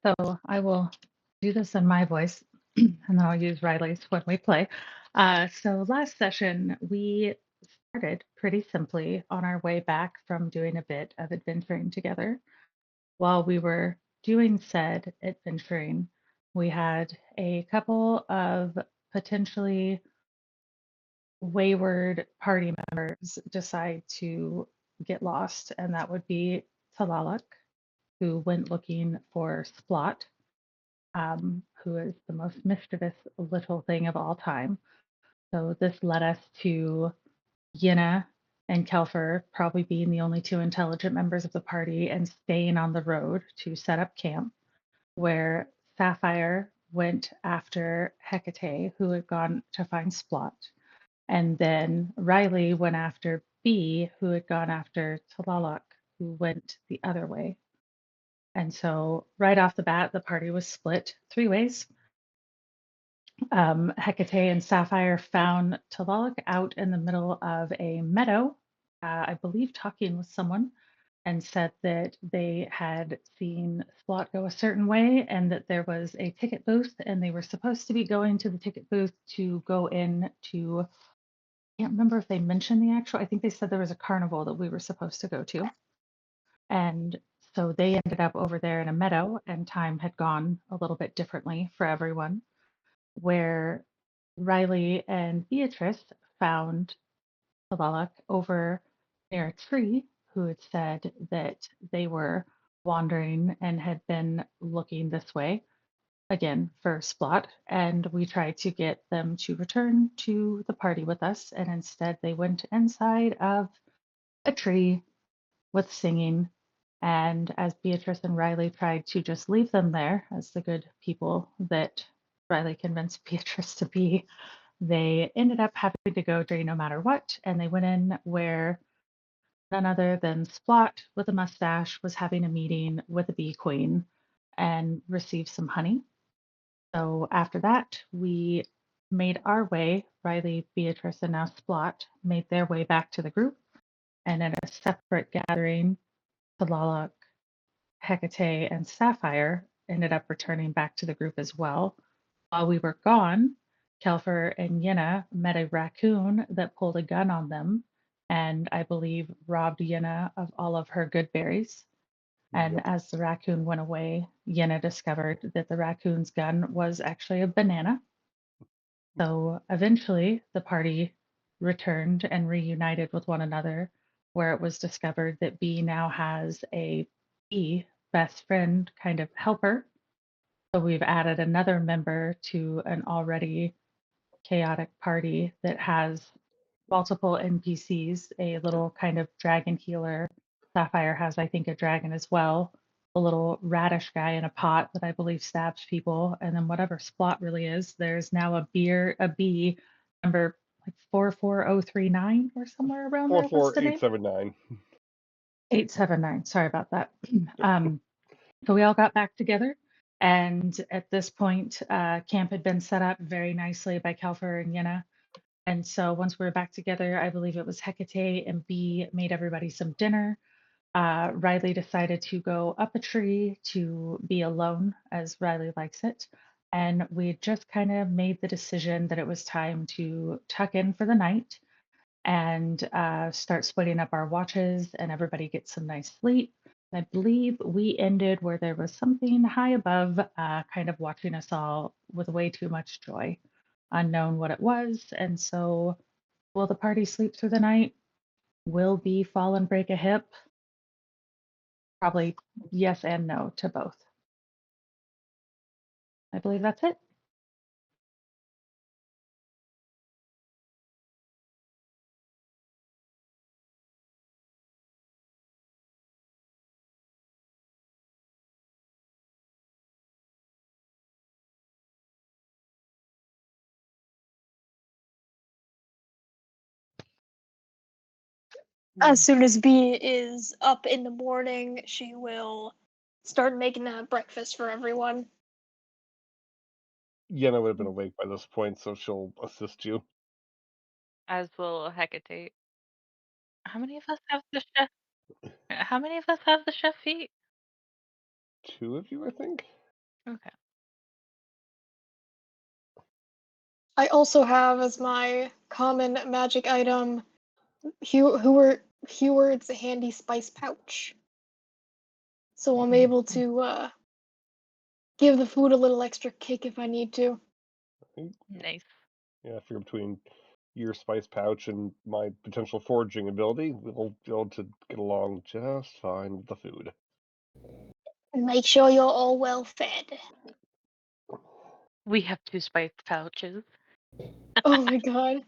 So I will do this in my voice, and then I'll use Riley's when we play. So last session, we started pretty simply on our way back from doing a bit of adventuring together. While we were doing said adventuring, we had a couple of potentially wayward party members decide to get lost, and that would be Talaluk, who went looking for Splot, who is the most mischievous little thing of all time. So this led us to Yenna and Kelfer probably being the only two intelligent members of the party and staying on the road to set up camp, where Sapphire went after Hecate, who had gone to find Splot. And then Riley went after B, who had gone after Talaluk, who went the other way. And so right off the bat, the party was split three ways. Hecate and Sapphire found Talaluk out in the middle of a meadow, I believe talking with someone, and said that they had seen Splot go a certain way and that there was a ticket booth and they were supposed to be going to the ticket booth to go in to, I can't remember if they mentioned the actual, I think they said there was a carnival that we were supposed to go to. And so they ended up over there in a meadow and time had gone a little bit differently for everyone, where Riley and Beatrice found Talaluk over near a tree, who had said that they were wandering and had been looking this way again for Splot. And we tried to get them to return to the party with us. And instead, they went inside of a tree with singing. And as Beatrice and Riley tried to just leave them there as the good people that Riley convinced Beatrice to be, they ended up having to go dirty no matter what. And they went in where none other than Splot with a mustache was having a meeting with the bee queen and received some honey. So after that, we made our way, Riley, Beatrice, and now Splot made their way back to the group. And in a separate gathering, Talaluk, Hecate, and Sapphire ended up returning back to the group as well. While we were gone, Kelfer and Yenna met a raccoon that pulled a gun on them and I believe robbed Yenna of all of her good berries. And Yep. as the raccoon went away, Yenna discovered that the raccoon's gun was actually a banana. So eventually, the party returned and reunited with one another, where it was discovered that B now has a B best friend kind of helper. So we've added another member to an already chaotic party that has multiple NPCs, a little kind of dragon healer. Sapphire has, I think, a dragon as well. A little radish guy in a pot that I believe stabs people, and then whatever Splot really is, there's now a bee number like 44039 or somewhere around Four there. What's four the eight name? seven nine. 879. Sorry about that. um, so we all got back together, and at this point, camp had been set up very nicely by Kelfer and Yenna. And so once we were back together, I believe it was Hecate and B made everybody some dinner. Riley decided to go up a tree to be alone, as Riley likes it. And we just kind of made the decision that it was time to tuck in for the night and start splitting up our watches and everybody get some nice sleep. I believe we ended where there was something high above, kind of watching us all with way too much joy, unknown what it was. And so, will the party sleep through the night? Will B fall and break a hip? Probably yes and no to both. I believe that's it. As soon as B is up in the morning, she will start making a breakfast for everyone. Yenna would have been awake by this point, so she'll assist you. As will Hecate. How many of us have the chef? How many of us have the chef feat? 2 of you, I think. Okay. I also have as my common magic item Heward's handy spice pouch. So I'm able to give the food a little extra kick if I need to. Nice. Yeah, I figure between your spice pouch and my potential foraging ability, we'll be able to get along just fine with the food. And make sure you're all well fed. We have 2 spice pouches. Oh my god.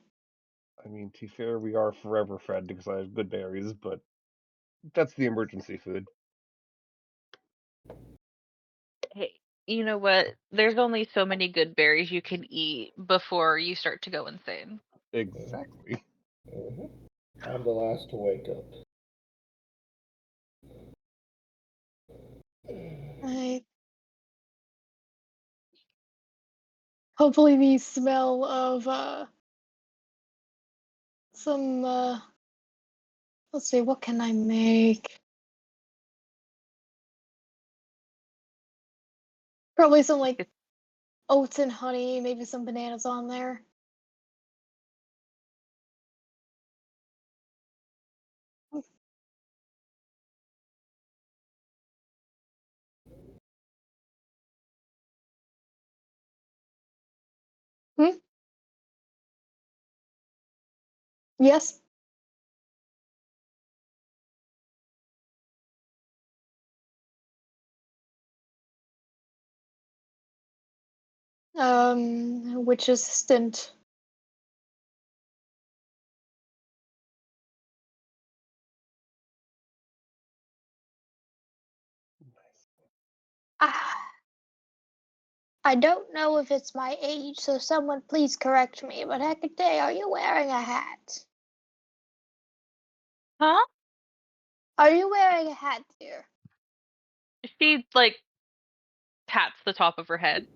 I mean, to be fair, we are forever fed because I have good berries, but that's the emergency food. Hey, you know what? There's only so many good berries you can eat before you start to go insane. Exactly. I'm the last to wake up. Hopefully the smell of some let's see, what can I make? Probably some like It's- oats and honey, maybe some bananas on there. Hmm? Yes. Witch assistant. Ah, I don't know if it's my age, so someone please correct me, but Hecate, are you wearing a hat? Huh? Are you wearing a hat, dear? She like pats the top of her head.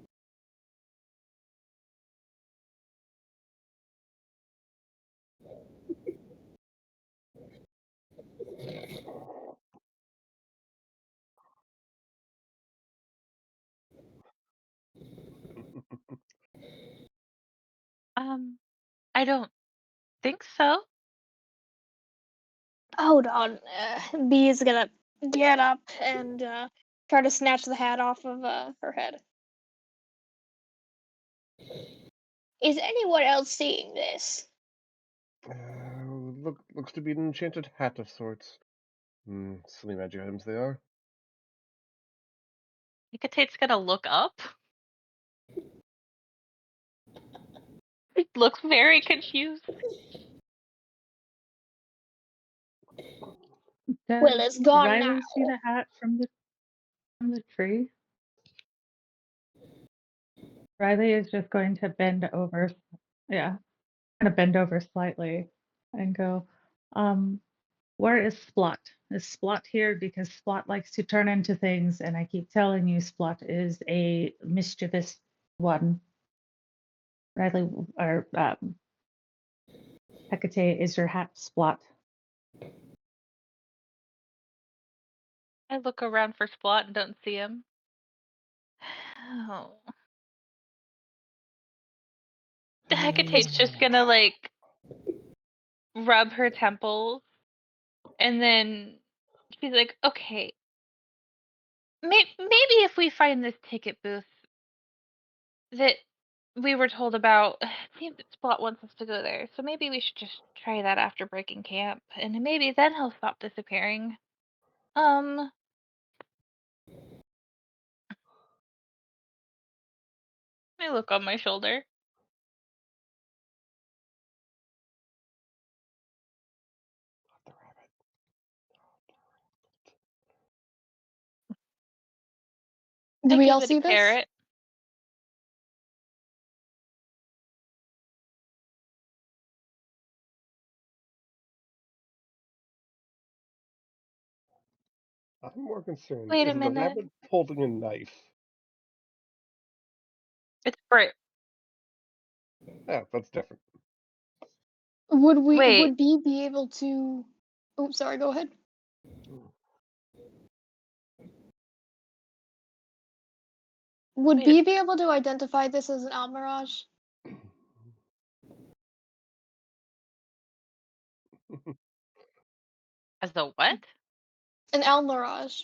I don't think so. Hold on. B is gonna get up and try to snatch the hat off of her head. Is anyone else seeing this? Looks to be an enchanted hat of sorts. Silly magic items they are. Hecate's gonna look up. He looks very confused. Well, Does it's gone now. Riley see the hat from the tree? Riley is just going to bend over. Yeah, kind of bend over slightly and go, where is Splot? Is Splot here? Because Splot likes to turn into things, and I keep telling you Splot is a mischievous one. Riley, or Hecate, is your hat Splot? I look around for Splot and don't see him. Oh. Hecate's just gonna like rub her temples and then she's like, okay, maybe if we find this ticket booth that we were told about, it seems that Spot wants us to go there, so maybe we should just try that after breaking camp, and maybe then he'll stop disappearing. I look on my shoulder. The rabbit. Do I we give all it a see this? carrot. I'm more concerned. Wait a Is the minute. rabbit holding a knife? It's Brit. Yeah, that's different. Wait, Would B be able to? Oh, sorry. Go ahead. Would Wait a- Bee be able to identify this as an Almirage? As the what? An Almirage.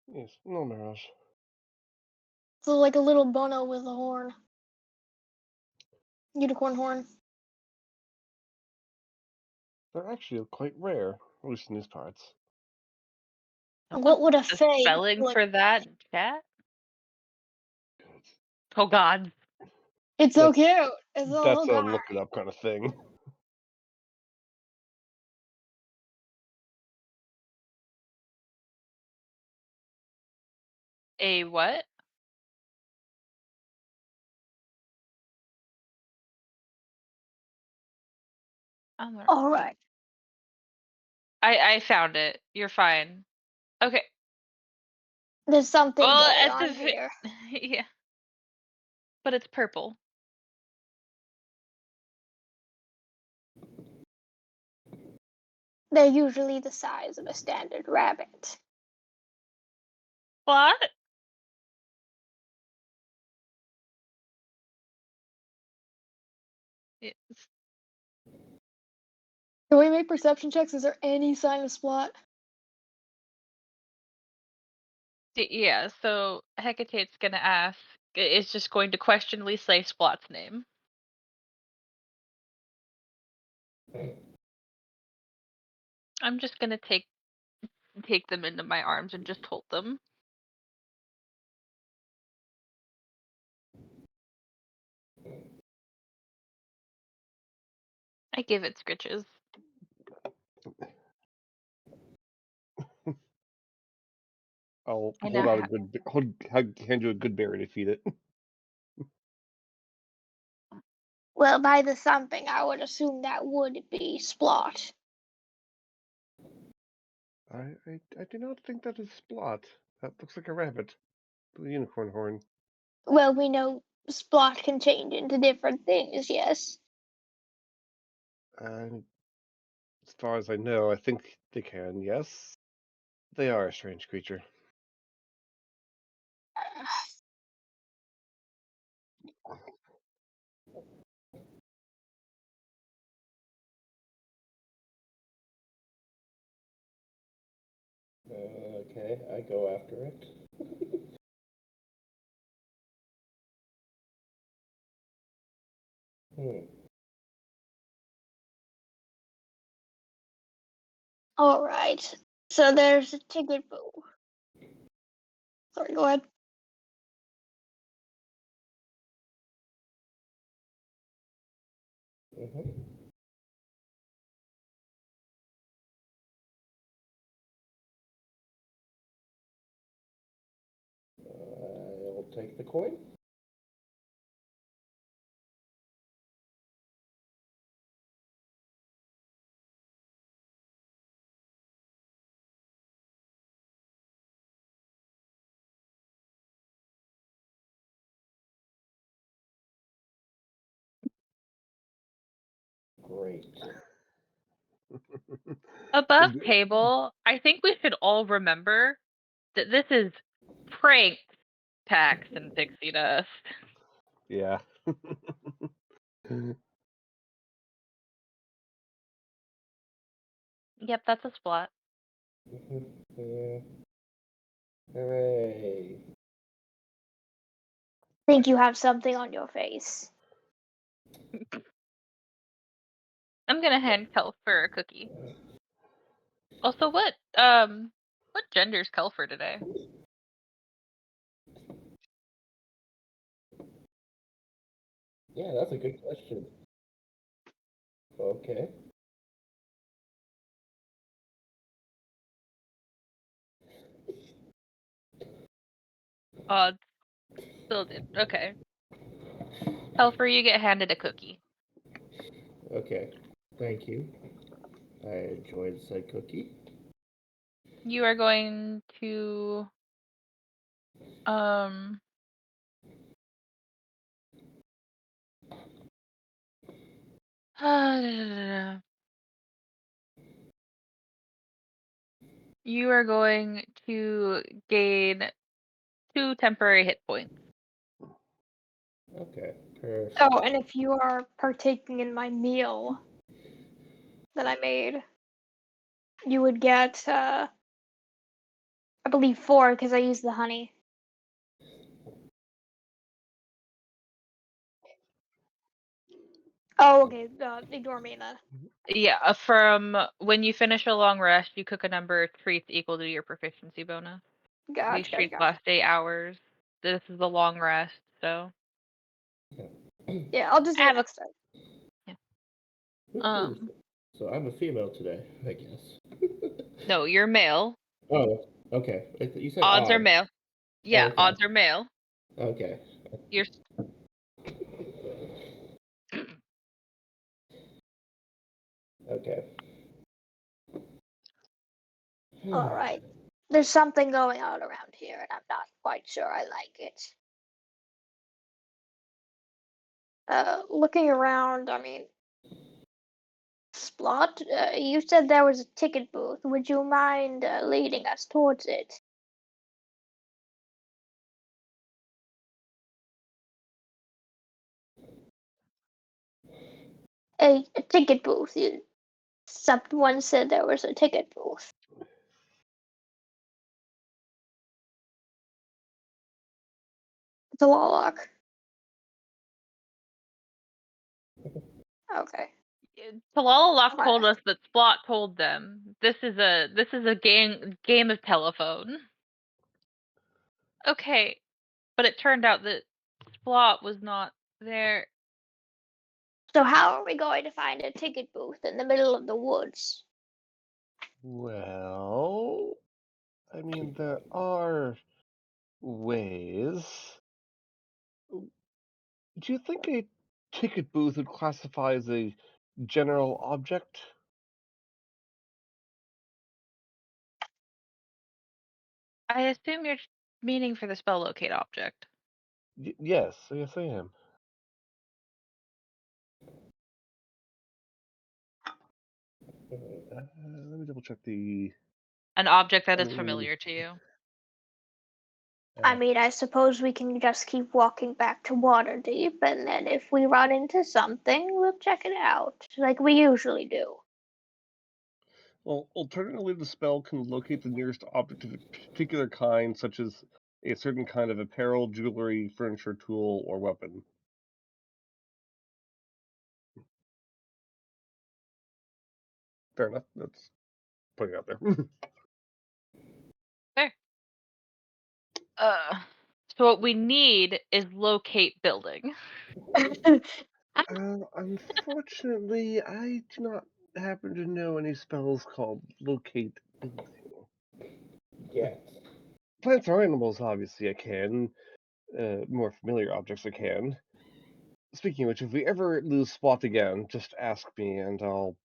Yes, no mirage. So like a little Bono with a horn. Unicorn horn. They're actually quite rare, at least in these parts. What would a The Fae spelling look for that in chat? Oh God. It's so That's- cute. It's so That's a god. look it up kind of thing. A what? Almir- All right. I found it. You're fine. Okay. There's something Well, going at the on here. yeah, but it's purple. They're usually the size of a standard rabbit. What? It's, Can we make perception checks? Is there any sign of Splot? yeah. So Hecate's gonna ask. It's just going to questionably say Splot's name. I'm just gonna take them into my arms and just hold them. I give it scritches. I'll I hold know out a how- good hand you a good berry to feed it. Well, by the something, I would assume that would be Splot. I do not think that is Splot. That looks like a rabbit with a unicorn horn. Well, we know Splot can change into different things, yes. And as far as I know, I think they can, yes. They are a strange creature. Okay, I go after it. All right. So there's a ticket boo. Sorry, go ahead. I'll take the coin. Great. Above table, I think we should all remember that this is prank Pacts and Pixie Dust. Yeah. Yep, that's a Splot. Yeah. Hooray. Think you have something on your face. I'm gonna hand Kelfer a cookie. Also, what gender's Kelfer today? Yeah, that's a good question. Okay. Odd. Still did. Okay. Kelfer, you get handed a cookie. Okay. Thank you. I enjoyed said cookie. You are going to you are going to gain 2 temporary hit points. Okay, perfect. Oh, and if you are partaking in my meal that I made, you would get, I believe 4 because I used the honey. Oh, okay. Ignore me then. Yeah, from when you finish a long rest, you cook a number of treats equal to your proficiency bonus. These Gotcha. treats last 8 hours. This is a long rest, so. Yeah, I'll just do it Have a next time. um. So I'm a female today, I guess. No, you're male. Oh, okay. You said Odds are odd. male. Yeah, Okay. odds are male. Okay. You're Okay. All right. There's something going on around here, and I'm not quite sure I like it. Looking around, I mean, Splot, you said there was a ticket booth. Would you mind leading us towards it? A ticket booth. Someone said there was a ticket booth. It's a Lawlock. Okay. Talalalock Right. told us that Splot told them this is a game of telephone. Okay, but it turned out that Splot was not there. So how are we going to find a ticket booth in the middle of the woods? Well, I mean, there are ways. Do you think a ticket booth would classify as a general object? I assume you're meaning for the spell locate object. Yes, yes, I am. Let me double check the. An object that I is mean, familiar to you. I mean, I suppose we can just keep walking back to Waterdeep, and then if we run into something, we'll check it out, like we usually do. well, alternatively, the spell can locate the nearest object of a particular kind, such as a certain kind of apparel, jewelry, furniture, tool, or weapon. Fair enough. That's putting it out there. There. So what we need is locate building. Unfortunately, I do not happen to know any spells called locate building. Yeah. Plants or animals, obviously, I can. More familiar objects, I can. Speaking of which, if we ever lose Spot again, just ask me, and I'll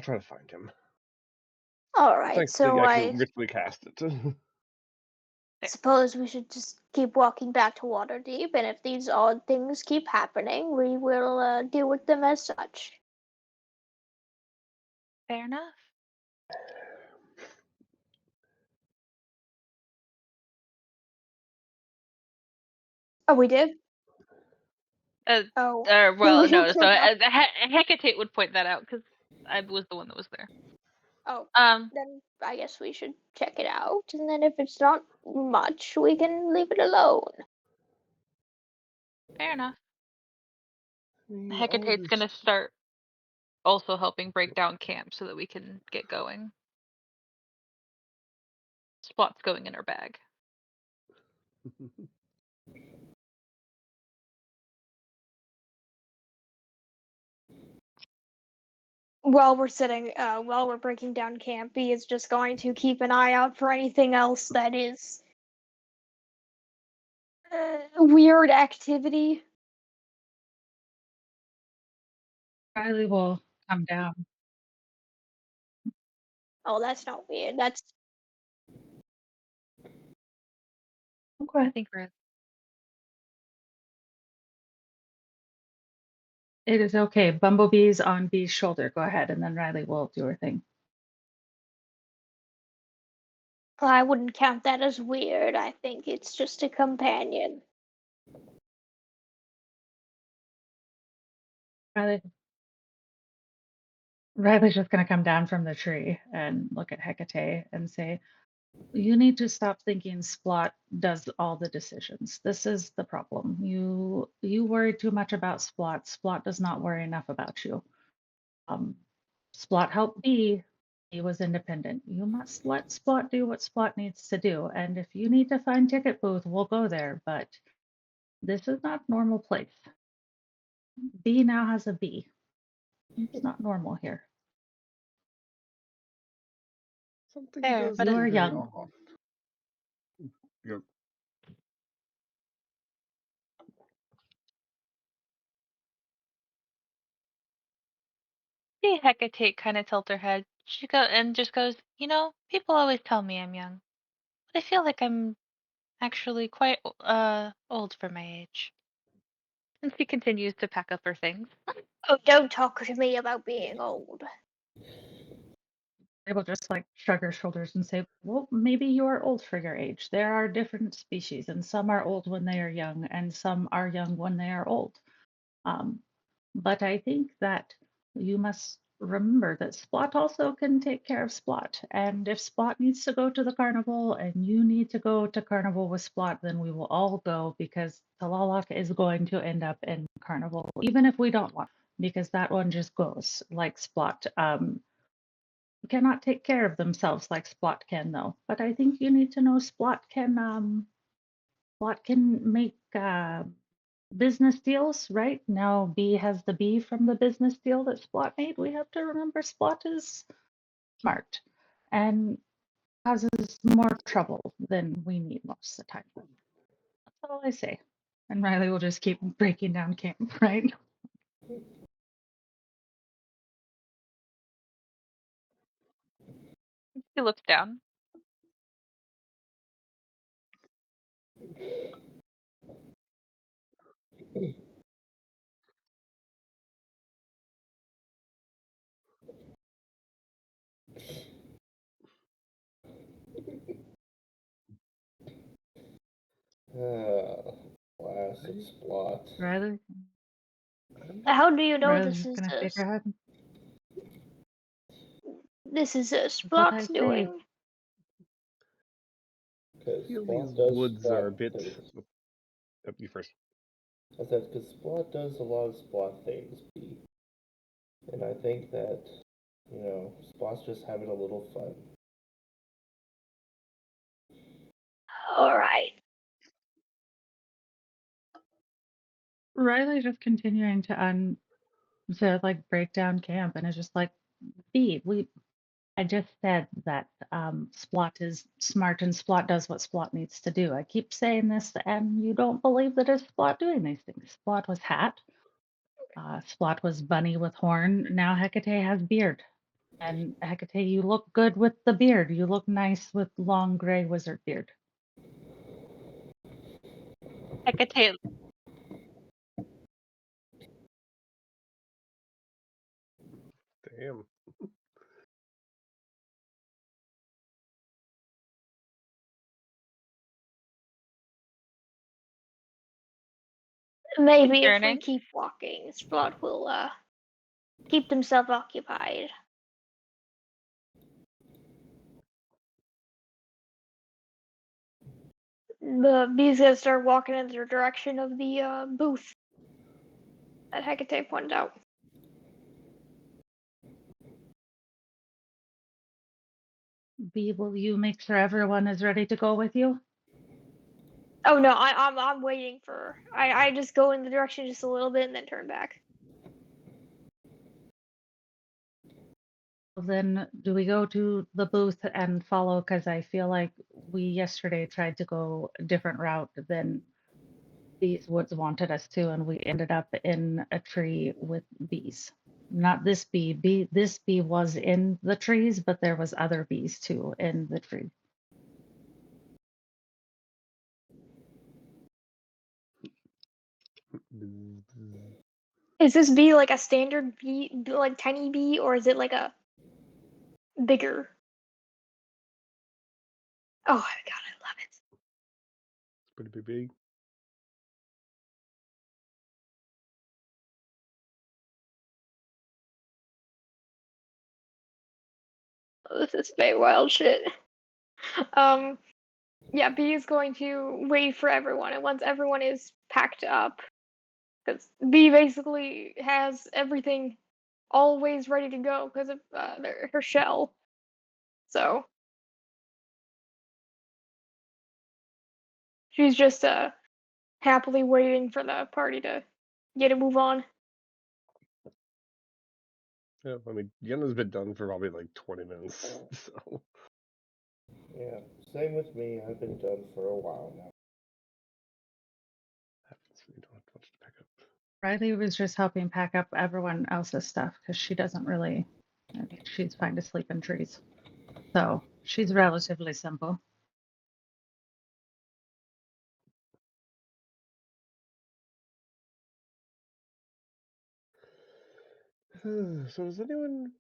try to find him. All right, Thankfully, so I I can ritually cast it. suppose we should just keep walking back to Waterdeep, and if these odd things keep happening, we will deal with them as such. Fair enough. Oh, we did? Uh, Oh. well, no. So Hecate would point that out because I was the one that was there. Oh, Um, then I guess we should check it out, and then if it's not much, we can leave it alone. fair enough. I mean, all Hecate's this. gonna start also helping break down camp so that we can get going. Spot's going in her bag. While we're breaking down camp, he is just going to keep an eye out for anything else that is weird activity. Riley will come down. Oh, that's not weird. That's I Okay. think we're It is okay. Bumblebee's on Bee's shoulder. Go ahead, and then Riley will do her thing. I wouldn't count that as weird. I think it's just a companion. Riley, Riley's just going to come down from the tree and look at Hecate and say, you need to stop thinking Splot does all the decisions. This is the problem. You worry too much about Splot. Splot does not worry enough about you. Um, Splot helped B. He was independent. You must let Splot do what Splot needs to do. And if you need to find ticket booth, we'll go there. But this is not normal place. B now has a B. It's not normal here. Something Fair, does but You seem are very young. off. Yep. see Hecate kind of tilt her head. She just goes, people always tell me I'm young, but I feel like I'm actually quite old for my age. And she continues to pack up her things. Oh, don't talk to me about being old. They will just like shrug her shoulders and say, well, maybe you are old for your age. There are different species, and some are old when they are young, and some are young when they are old. Um, but I think that you must remember that Splot also can take care of Splot. And if Splot needs to go to the carnival and you need to go to carnival with Splot, then we will all go because Talalak is going to end up in carnival, even if we don't want, because that one just goes like Splot. Cannot take care of themselves like Splot can, though. But I think you need to know Splot can make business deals, right? Now B has the B from the business deal that Splot made. We have to remember Splot is smart and causes more trouble than we need most of the time. That's all I say. And Riley will just keep breaking down camp, right? She looks down. Classic Splot. Riley, How do you know Riley's just gonna shake her head. this is What I Splot's say. doing? Because Feel Splot these does woods are a Splot bit. things. Yep, you first. I said, because Splot does a lot of Splot things, B. And I think that, Splot's just having a little fun. All right. Riley's just continuing to like break down camp, and it's just like, B, I just said that Splot is smart and Splot does what Splot needs to do. I keep saying this, and you don't believe that it's Splot doing these things. Splot was hat. Splot was bunny with horn. Now Hecate has beard. And Hecate, you look good with the beard. You look nice with long gray wizard beard. Hecate, Damn. Maybe if we concerning. keep walking, Splot will keep himself occupied. The bees gonna start walking in the direction of the booth that Hecate pointed out. B, will you make sure everyone is ready to go with you? Oh no, I'm waiting for. I just go in the direction just a little bit and then turn back. Then do we go to the booth and follow? Because I feel like we yesterday tried to go a different route than these woods wanted us to, and we ended up in a tree with bees. Not this bee. This bee was in the trees, but there was other bees too in the tree. Is this bee like a standard bee, like tiny bee, or is it like a bigger? Oh my god, I love it. Pretty big. this is very wild shit. Yeah, B is going to wait for everyone, and once everyone is packed up, because B basically has everything always ready to go because of her shell. So she's just happily waiting for the party to get a move on. Yeah, I mean, Yenna's been done for probably like 20 minutes, so. Yeah, same with me. I've been done for a while now. You don't have much to pick up. Riley was just helping pack up everyone else's stuff because she doesn't really, she's fine to sleep in trees. So she's relatively simple. So does anyone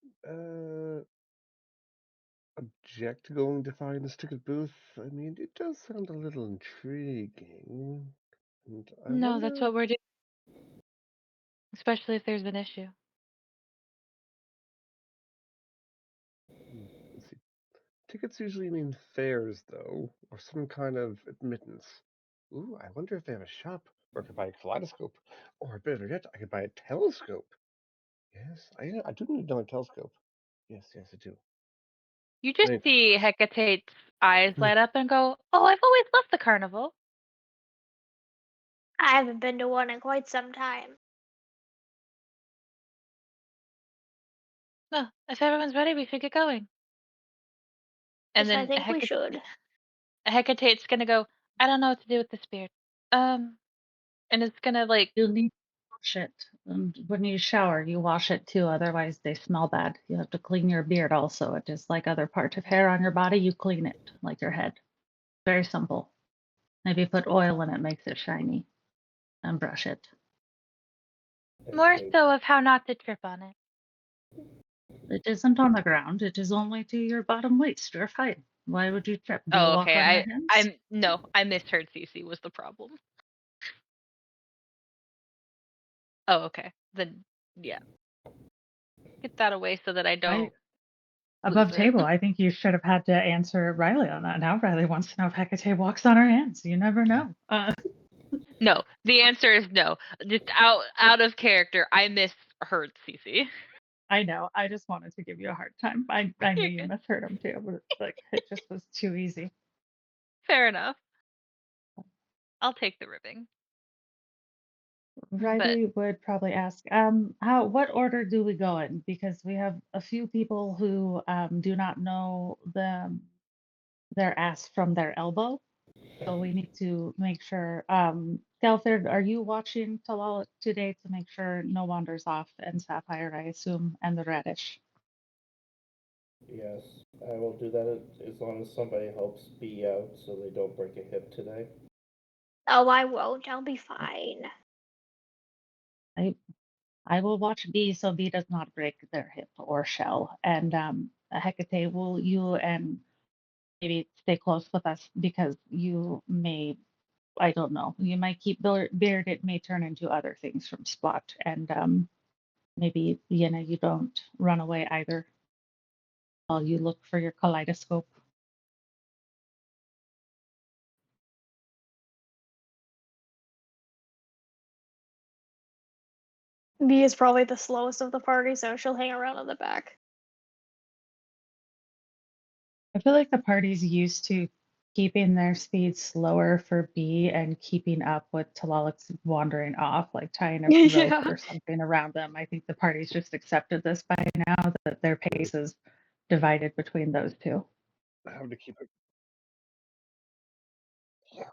object to going to find this ticket booth? I mean, it does sound a little intriguing. And I No, that's wonder. what we're doing. Especially if there's an issue. Let's see. Tickets usually mean fares, though, or some kind of admittance. Ooh, I wonder if they have a shop where I could buy a kaleidoscope, or better yet, I could buy a telescope. Yes, I do need another telescope. Yes, I do. You just Anyway, see Hecate's eyes light up and go, "Oh, I've always loved the carnival." I haven't been to one in quite some time. Well, if everyone's ready, we should get going. And Yes, I then think we should. Hecate's gonna go, "I don't know what to do with this beard." And it's gonna like, You'll need to wash it. And when you shower, you wash it too. Otherwise, they smell bad. You have to clean your beard also. It is like other parts of hair on your body. You clean it like your head. Very simple. Maybe put oil in it, makes it shiny, and brush it. more Okay. so of how not to trip on it. It isn't on the ground. It is only to your bottom waist. You're fine. Why would you trip? Do you Oh, walk okay. on your hands? I misheard. Cece was the problem. Oh, okay. Then yeah, get that away so that I I don't lose above it. table. I think you should have had to answer Riley on that. Now Riley wants to know if Hecate walks on her hands. You never know. No, the answer is no. Just out of character, I misheard Cece. I know. I just wanted to give you a hard time. I knew You're you good. misheard him too, but like it just was too easy. Fair enough. I'll take the ribbing. But Riley would probably ask, what order do we go in? Because we have a few people who do not know their ass from their elbow. So we need to make sure. Galthard, are you watching Talal today to make sure no wanders off? And Sapphire, I assume, and the radish. Yes, I will do that as long as somebody helps B out so they don't break a hip today. Oh, I won't. I'll be fine. I will watch B so B does not break their hip or shell. And Hecate, will you and maybe stay close with us because you may, I don't know, you might keep beard, it may turn into other things from Splot. And maybe, you don't run away either while you look for your kaleidoscope. B is probably the slowest of the party, so she'll hang around in the back. I feel like the party's used to keeping their speed slower for B and keeping up with Talalix wandering off, like tying a rope Yeah. or something around them. I think the party's just accepted this by now that their pace is divided between those two. I have to keep it. Yeah.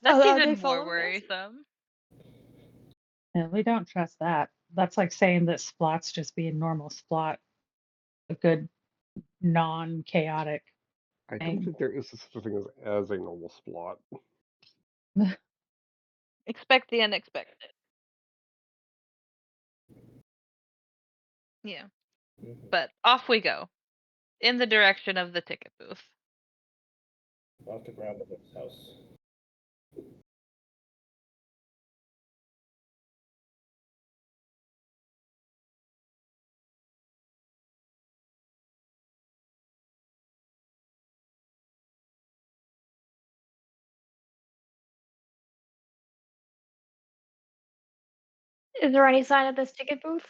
that's Are they even more following us? worrisome. And we don't trust that. That's like saying that Splot's just being normal Splot, a good non-chaotic I don't thing. think there is such a thing as a normal Splot. Expect the unexpected. Yeah. Mhm. But off we go. In the direction of the ticket booth. Off to Grandmother's house. Is there any sign of this ticket booth?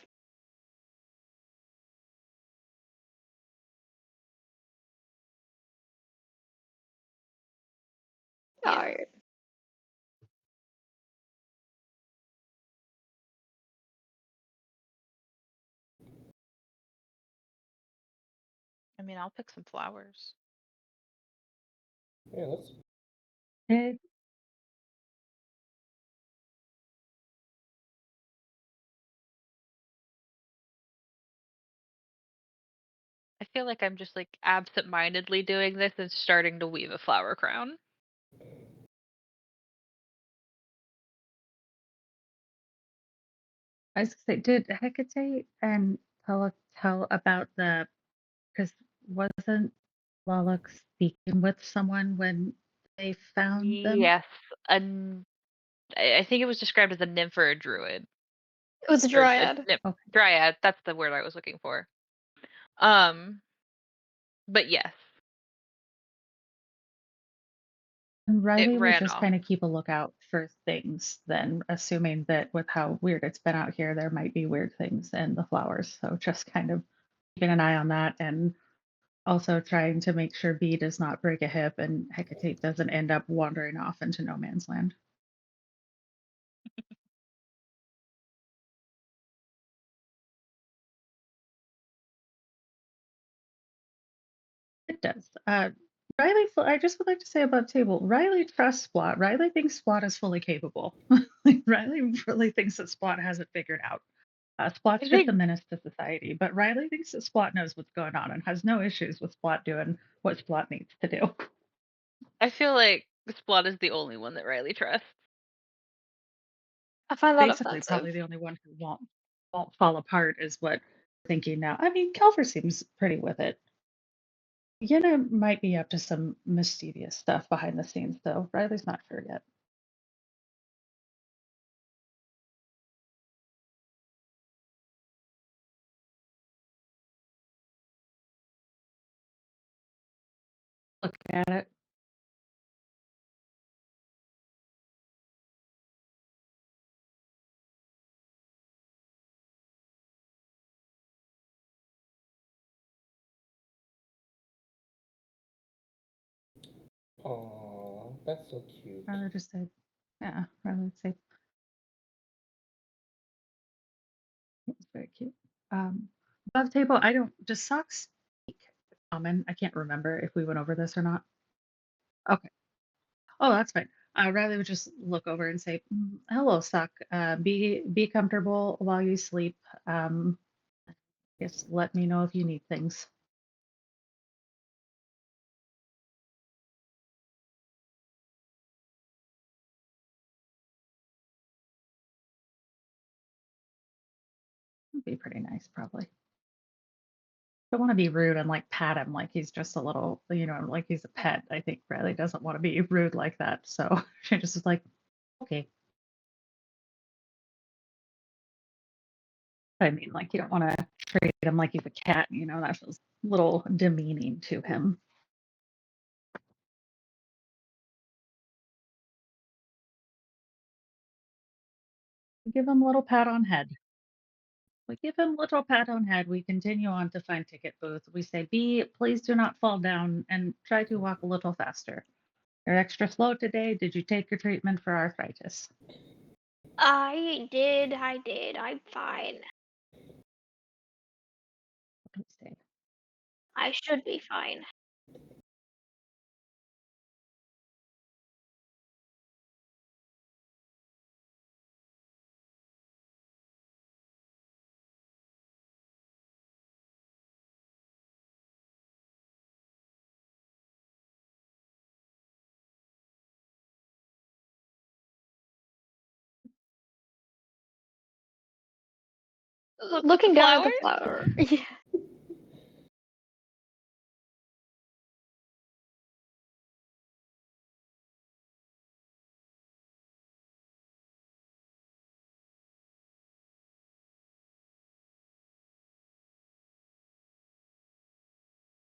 Yeah. Alright. I mean, I'll pick some flowers. Yeah, let's. Eh, I feel like I'm just like absent-mindedly doing this and starting to weave a flower crown. I was gonna say, did Hecate and Tella tell about because wasn't Lolok speaking with someone when they found them? Yes, and I think it was described as a nymph or a druid, It was a or a dryad. nymph, Okay. dryad. That's the word I was looking for. Um, but yes, And it Riley would ran just off. kind of keep a lookout for things then, assuming that with how weird it's been out here, there might be weird things in the flowers. So just kind of keeping an eye on that and also trying to make sure B does not break a hip and Hecate doesn't end up wandering off into no man's land. It does. Riley, I just would like to say above table, Riley trusts Splot. Riley thinks Splot is fully capable. Like, Riley really thinks that Splot has it figured out. Splot's I just a think menace to society, but Riley thinks that Splot knows what's going on and has no issues with Splot doing what Splot needs to do. I feel like Splot is the only one that Riley trusts. I find that Basically, offensive. probably the only one who won't fall apart is what we're thinking now. I mean, Kelfer seems pretty with it. Yenna might be up to some mischievous stuff behind the scenes, though. Riley's not sure yet. Look at it. Aw, that's so cute. Riley just said, yeah, Riley would say it was very cute. Above table, I don't, does socks speak common? I can't remember if we went over this or not. Okay. Oh, that's fine. Riley would just look over and say, "Hello, Sock. Be comfortable while you sleep. Um, just let me know if you need things." Would be pretty nice, probably. Don't want to be rude and like pat him like he's just a little, like he's a pet. I think Riley doesn't want to be rude like that. So she just is like, okay. I mean, like you don't want to treat him like he's a cat. That feels a little demeaning to him. Give him a little pat on head. We give him a little pat on head. We continue on to find ticket booth. We say, B, please do not fall down and try to walk a little faster. You're extra slow today. Did you take your treatment for arthritis? I did. I'm fine. Please say. I should be fine. Look at the Looking down at the flowers. flower. Yeah.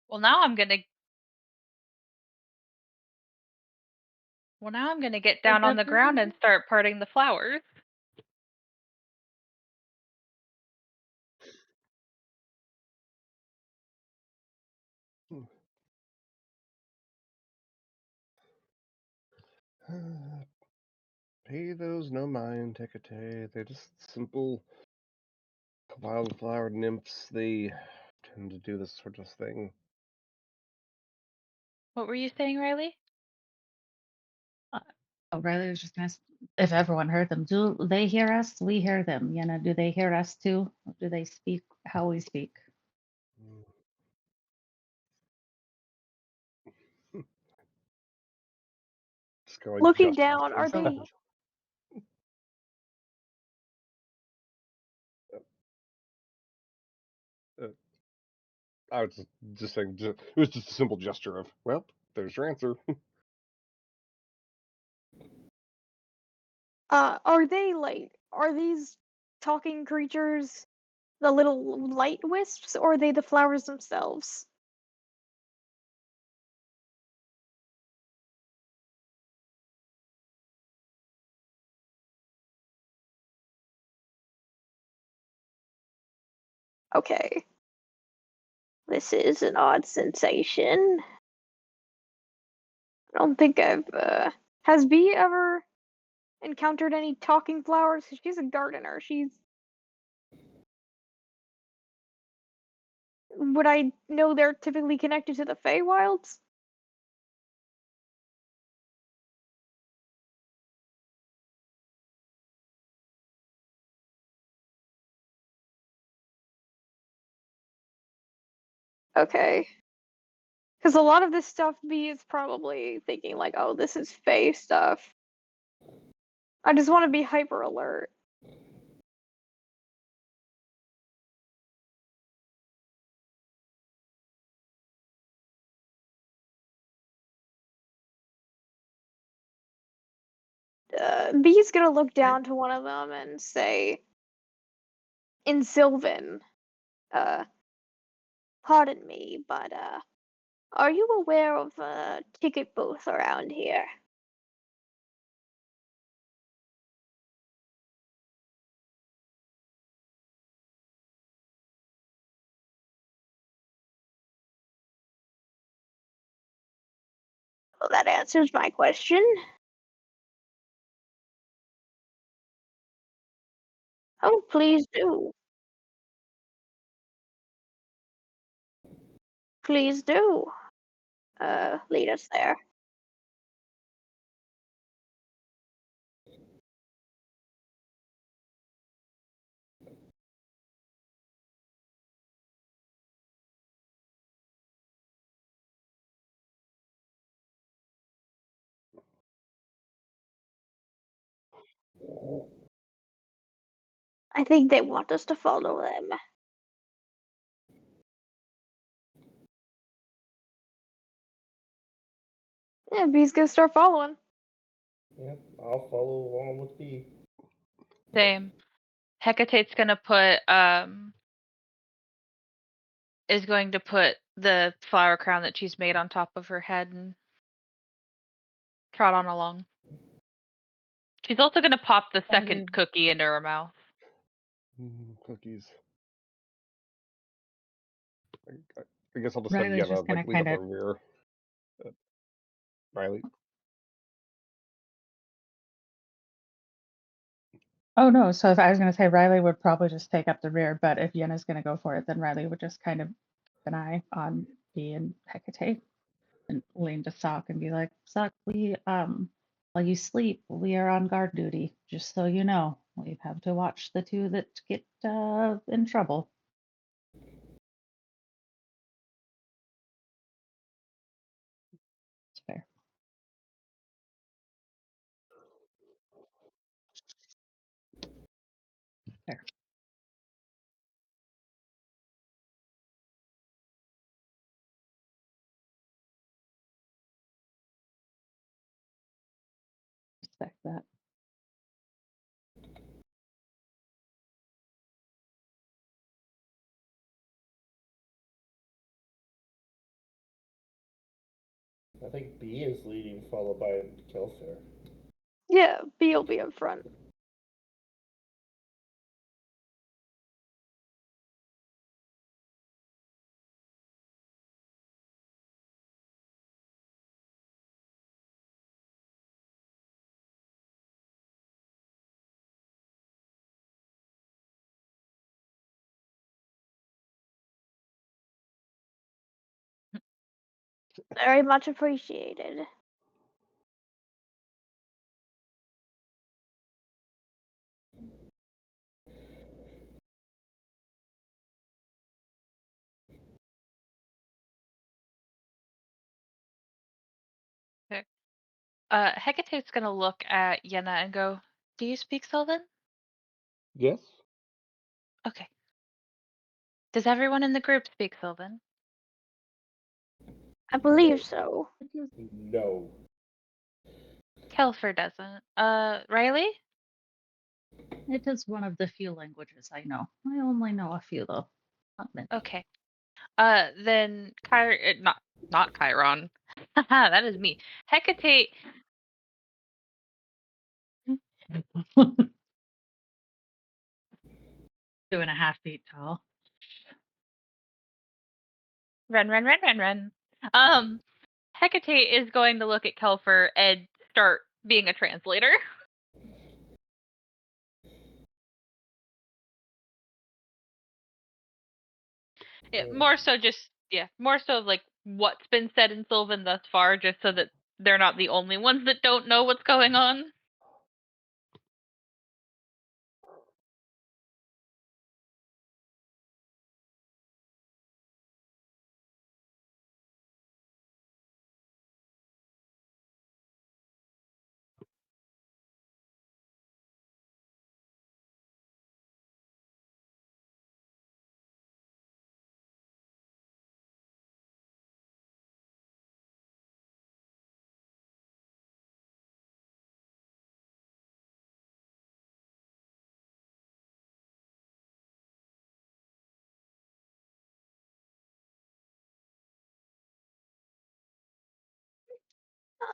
Well, now I'm gonna. Well, now I'm gonna get down on the ground and start parting the flowers. Pay those no mind, Hecate. They're just simple wildflower nymphs. They tend to do this sort of thing. What were you saying, Riley? Riley was just gonna ask if everyone heard them. Do they hear us? We hear them. Do they hear us too? Or do they speak how we speak? Just going Looking just down, are So they I was just saying, it was just a simple gesture of, well, there's your answer. are they like, are these talking creatures the little light wisps, or are they the flowers themselves? Okay. This is an odd sensation. I don't think I've has Bee ever encountered any talking flowers? She's a gardener. Would I know they're typically connected to the Feywilds? Okay. Because a lot of this stuff, Bee is probably thinking like, oh, this is Fey stuff. I just want to be hyper alert. Bee's gonna look down to one of them and say, in Sylvan, uh, pardon me, but are you aware of a ticket booth around here? Well, that answers my question. Oh, please do. Please do. Lead us there. I think they want us to follow them. Yeah, Bee's gonna start following. Yep, I'll follow along with B. Same. Hecate's gonna put is going to put the flower crown that she's made on top of her head and trot on along. She's also gonna pop the second cookie into her mouth. Cookies. I guess I'll just have Riley's Yenna just gonna lead up kind the of. rear. Riley. Oh no. So if I was gonna say Riley would probably just take up the rear, but if Yenna's gonna go for it, then Riley would just kind of keep an eye on Bee and Hecate and lean to Sock and be like, Sock, we while you sleep, we are on guard duty. Just so you know, we have to watch the two that get in trouble. It's fair. Fair. Respect that. I think B is leading, followed by Kelfair. Yeah, Bee will be up front. Very much appreciated. Okay. Hecate's gonna look at Yenna and go, "Do you speak Sylvan?" Yes? Okay. Does everyone in the group speak Sylvan? I believe so. No. Kelfer doesn't. Riley? It is one of the few languages I know. I only know a few though. Not many. Okay. Then not Chiron. That is me. Hecate. 2.5 feet tall. Run. Hecate is going to look at Kelfer and start being a translator. Yeah, more so of like what's been said in Sylvan thus far, just so that they're not the only ones that don't know what's going on.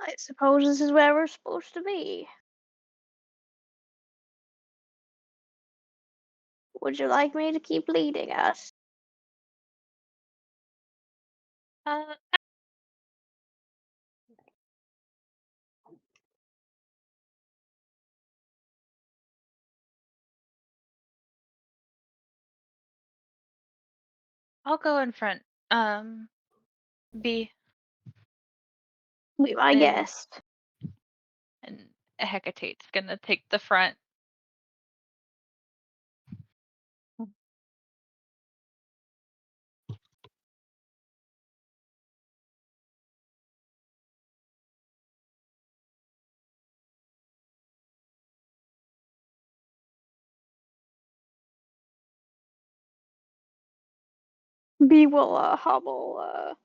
I suppose this is where we're supposed to be. Would you like me to keep leading us? Uh, I'll go in front. B Be my and guest. and Hecate's gonna take the front. B will hobble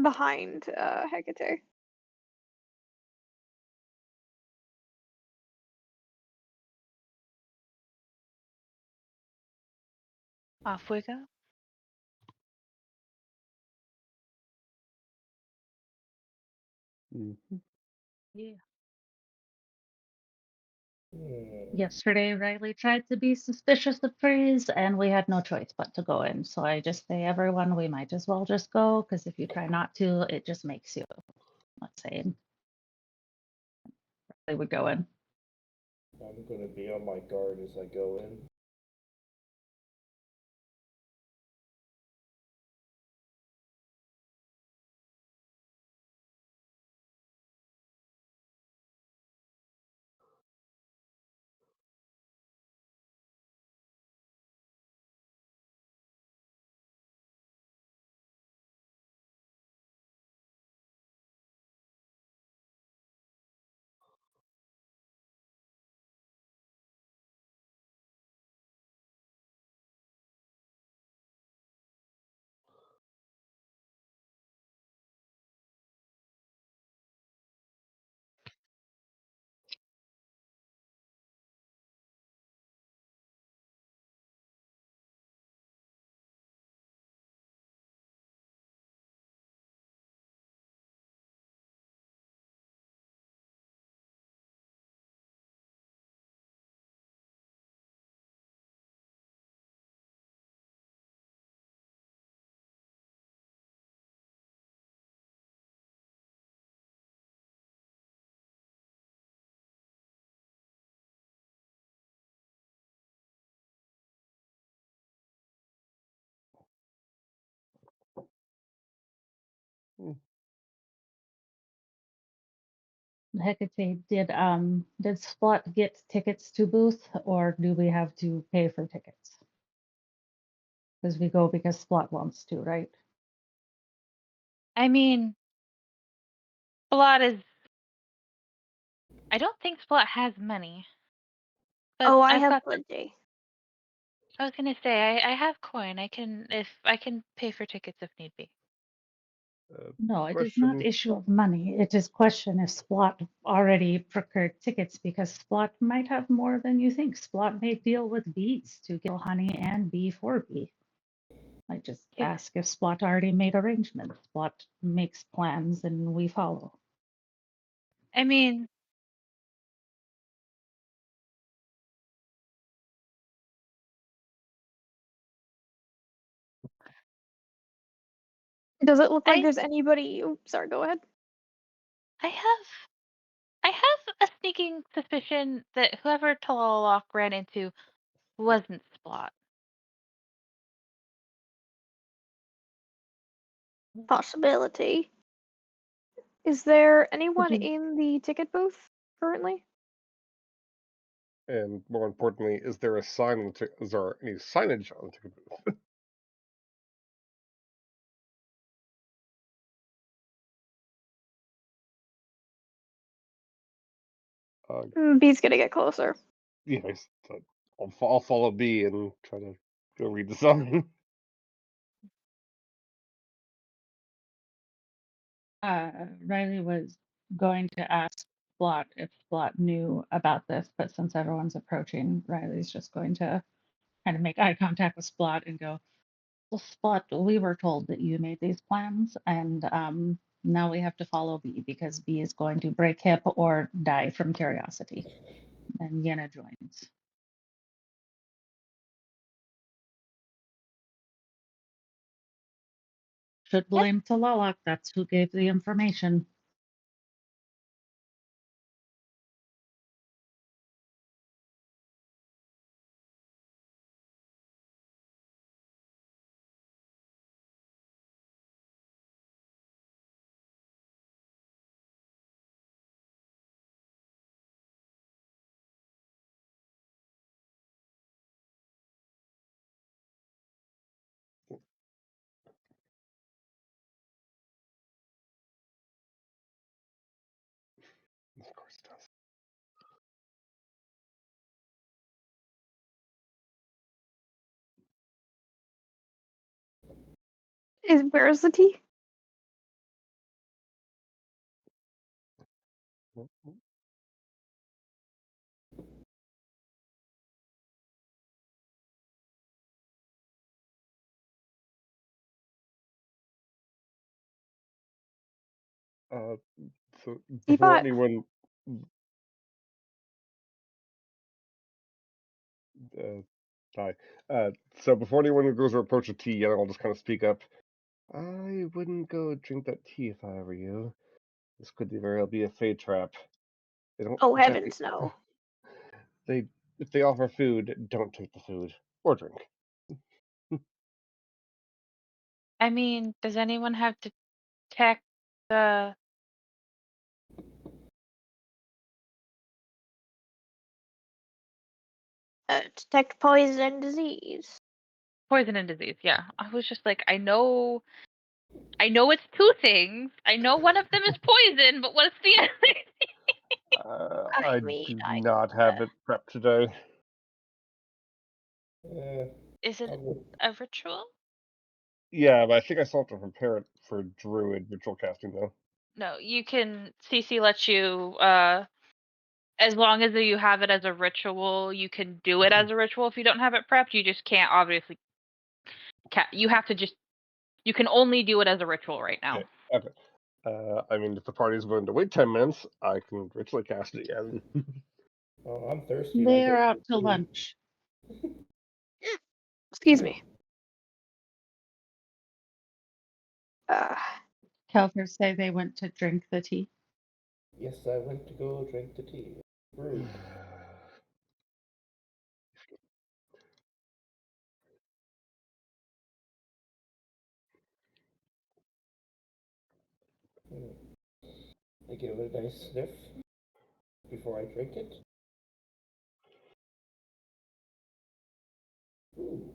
behind Hecate. Off we go. Mm-hmm. Yeah. Hmm. Yesterday, Riley tried to be suspicious of trees, and we had no choice but to go in. So I just say, everyone, we might as well just go, because if you try not to, it just makes you. Let's say they would go in. I'm gonna be on my guard as I go in. Hecate, did Splot get tickets to booth, or do we have to pay for tickets? Because we go because Splot wants to, right? I mean, Splot is. I don't think Splot has money. But Oh, I I've have got. plenty. I was gonna say I have coin. I can pay for tickets if need be. No, it is not Question. issue of money. It is question if Splot already procured tickets because Splot might have more than you think. Splot may deal with bees to kill honey and bee for bee. I just Okay. ask if Splot already made arrangements. Splot makes plans and we follow. I mean, Does it look like I there's anybody? Oh, sorry, go ahead. I have a sneaking suspicion that whoever Talalok ran into wasn't Splot. Possibility. Is there Could anyone you in the ticket booth currently? And more importantly, is there a sign on the ticket? Is there any signage on the ticket booth? B's gonna get closer. Yes, I'll follow B and try to go read the sign. Riley was going to ask Splot if Splot knew about this, but since everyone's approaching, Riley's just going to kind of make eye contact with Splot and go, well, Splot, we were told that you made these plans, and now we have to follow B because B is going to break hip or die from curiosity. And Yenna joins. Should blame Talalak. That's who gave the information. Of course it does. Where is the tea? Uh, so before Teapot. anyone, uh, die. So before anyone goes to approach a tea, I'll just kind of speak up. I wouldn't go drink that tea if I were you. This could very well be a fade trap. They don't Oh exactly. heavens, no. They if they offer food, don't take the food or drink. I mean, does anyone have to check the Detect poison and disease. poison and disease? Yeah, I was just like, I know it's two things. I know one of them is poison, but what's the other? I I mean, do I. not have it prepped today. Is it I'll a ritual? Yeah, but I think I still have to prepare it for druid ritual casting though. No, you can. CC lets you. As long as you have it as a ritual, you can do it as a ritual. If you don't have it prepped, you just can't. Obviously, you have to just. You can only do it as a ritual right now. Okay. I mean, if the party's willing to wait 10 minutes, I can ritually cast it again. Oh, I'm thirsty. I They're got out to food. lunch. Excuse me. Uh, Kelper say they went to drink the tea. Yes, I went to go drink the tea. Brewed. I give it a nice sniff. before I drink it. Ooh.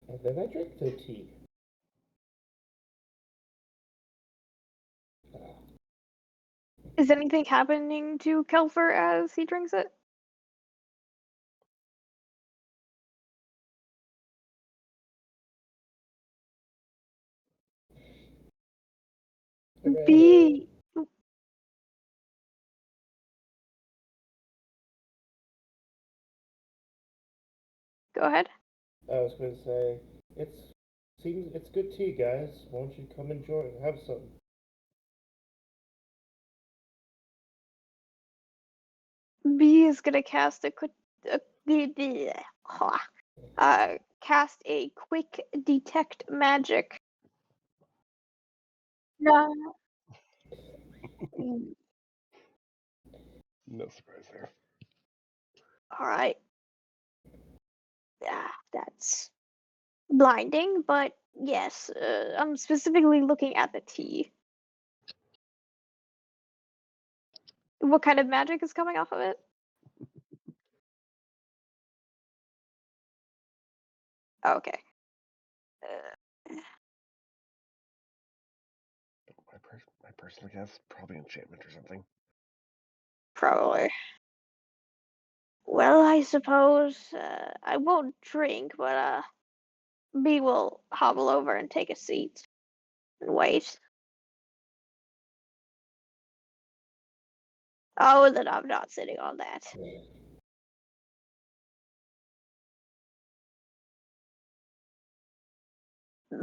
And then I drink the tea. Ah. Is anything happening to Kelfer as he drinks it? Hooray. B. Go ahead. I was going to say, it's good tea, guys. Why don't you come enjoy, have some? B is gonna cast cast a quick detect magic. No. No surprise there. All right. That's blinding, but yes, I'm specifically looking at the tea. What kind of magic is coming off of it? Okay. My personal guess, probably enchantment or something. Probably. Well, I suppose I won't drink, but B will hobble over and take a seat and wait. Oh, then I'm not sitting on that.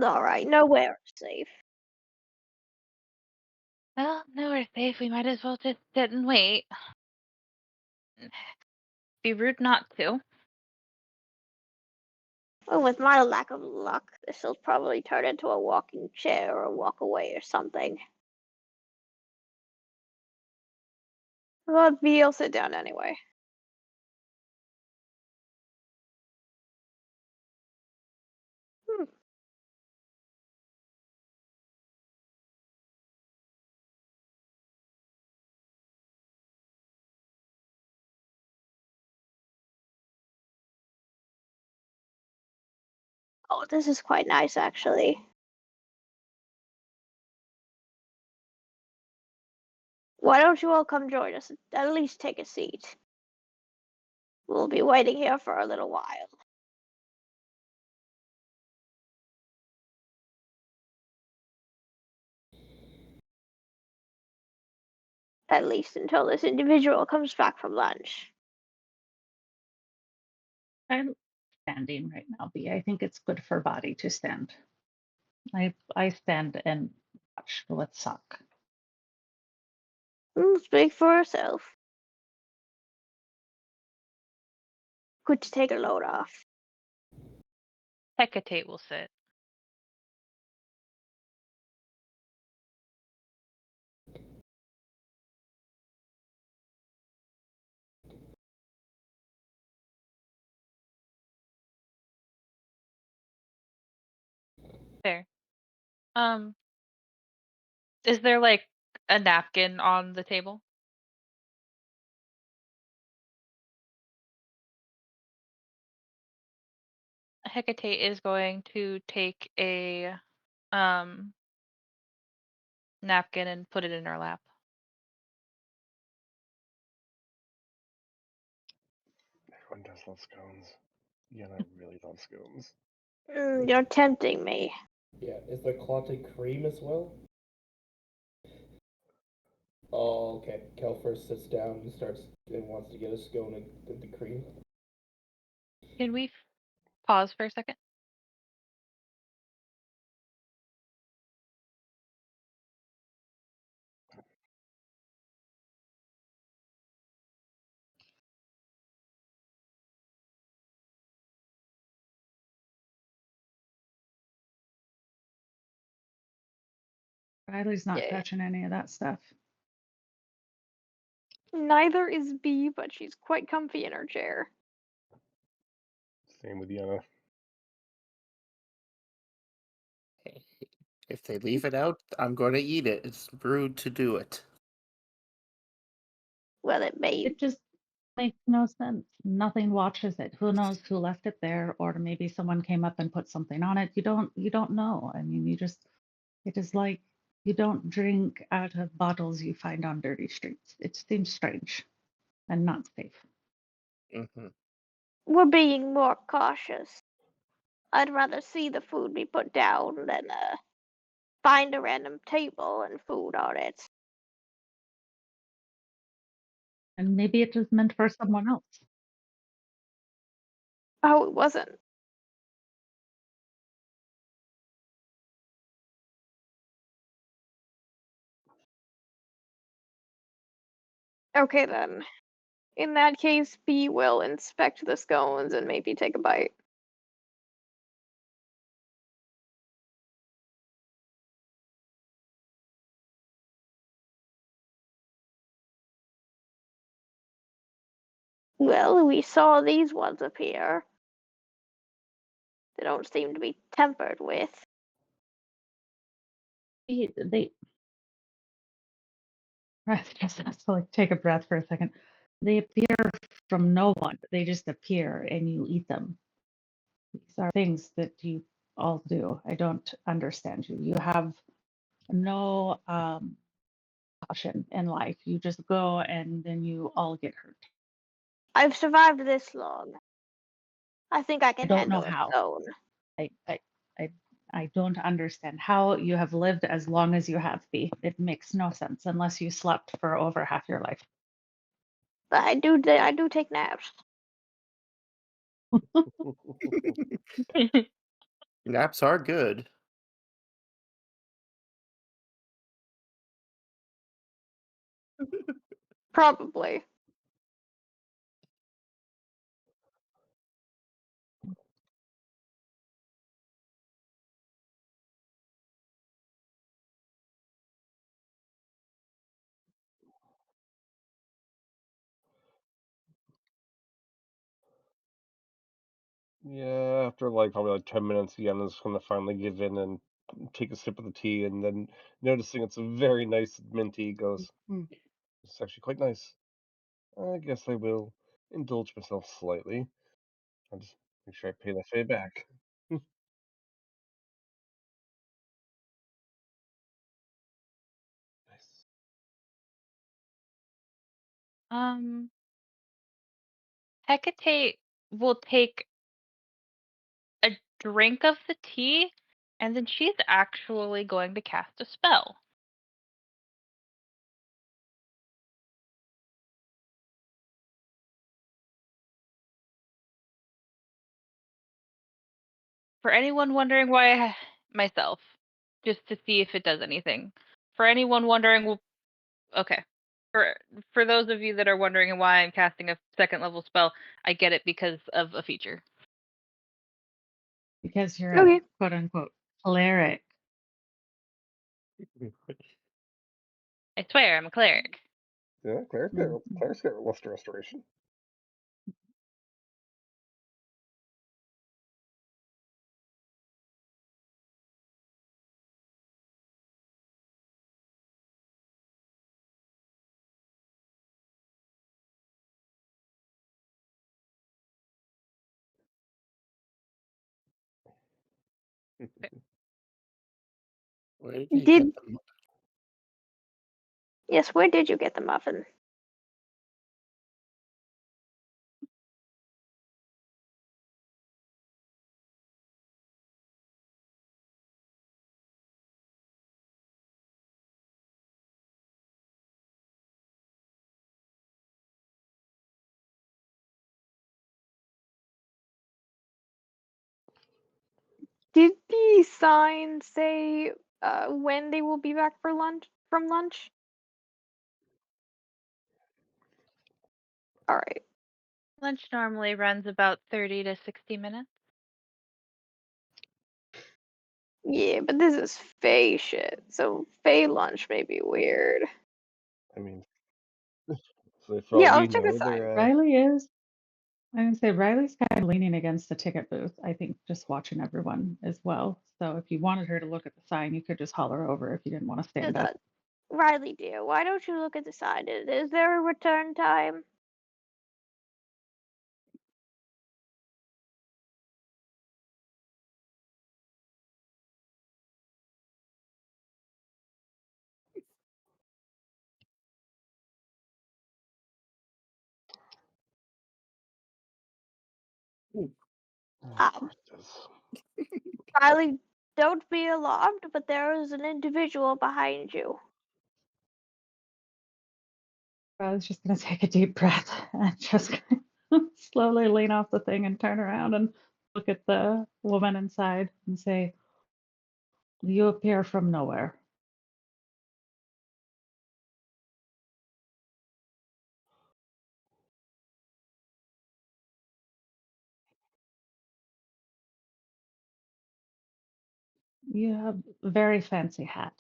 All right, nowhere safe. Well, no, we're safe. We might as well just sit and wait. Be rude not to. Well, with my lack of luck, this will probably turn into a walking chair or walk away or something. But B will sit down anyway. Hmm. Oh, this is quite nice, actually. Why don't you all come join us? At least take a seat. We'll be waiting here for a little while. At least until this individual comes back from lunch. I'm standing right now, B. I think it's good for body to stand. I stand and watch what's suck. Speak for herself. Good to take a load off. Hecate will sit. There. Is there like a napkin on the table? Hecate is going to take a napkin and put it in her lap. Everyone does love scones. Yana really loves scones. You're tempting me. Yeah, is there clotted cream as well? Oh, okay. Kel first sits down and wants to get a scone and the cream. Can we pause for a second? Riley's not Yeah. touching any of that stuff. Neither is B, but she's quite comfy in her chair. Same with Yana. If they leave it out, I'm going to eat it. It's rude to do it. Well, it may. It just makes no sense. Nothing watches it. Who knows who left it there, or maybe someone came up and put something on it. You don't know. I mean, it is like you don't drink out of bottles you find on dirty streets. It seems strange and not safe. Hmm. We're being more cautious. I'd rather see the food be put down than find a random table and food on it. And maybe it was meant for someone else. Oh, it wasn't. Okay then. In that case, B will inspect the scones and maybe take a bite. Well, we saw these ones appear. They don't seem to be tempered with. They just have to like take a breath for a second. They appear from no one. They just appear and you eat them. These are things that you all do. I don't understand you. You have no caution in life. You just go and then you all get hurt. I've survived this long. I think I I can don't know handle a how. scone. I I I, I don't understand how you have lived as long as you have, Bee. It makes no sense unless you slept for over half your life. But I do take naps. Naps are good. Probably. Yeah, after like probably like 10 minutes, Yenna's gonna finally give in and take a sip of the tea, and then noticing it's a very nice minty, goes, "It's actually quite nice. I guess I will indulge myself slightly. I'll just make sure I pay that fee back." Nice. Um, Hecate will take a drink of the tea, and then she's actually going to cast a spell. For anyone wondering why myself, just to see if it does anything. For anyone wondering, okay. For those of you that are wondering why I'm casting a second level spell, I get it because of a feature. Because you're a Okay. quote unquote cleric. I swear, I'm a cleric. Yeah, Mhm. Claire's got luster restoration. Where did you Did get them? Yes, where did you get the muffin? did the sign say when they will be back for lunch from lunch? All right. Lunch normally runs about 30 to 60 minutes. Yeah, but this is Fae shit, so Fae lunch may be weird. I mean, so for all Yeah, we let's check the know, sign. they're Riley is. I would say Riley's kind of leaning against the ticket booth, I think, just watching everyone as well. So if you wanted her to look at the sign, you could just holler over if you didn't want to stand up. Riley, dear, why don't you look at the sign? Is there a return time? Oh, of Um, course it does. Riley, don't be alarmed, but there is an individual behind you. I was just going to take a deep breath and just slowly lean off the thing and turn around and look at the woman inside and say, "You appear from nowhere." You have a very fancy hat.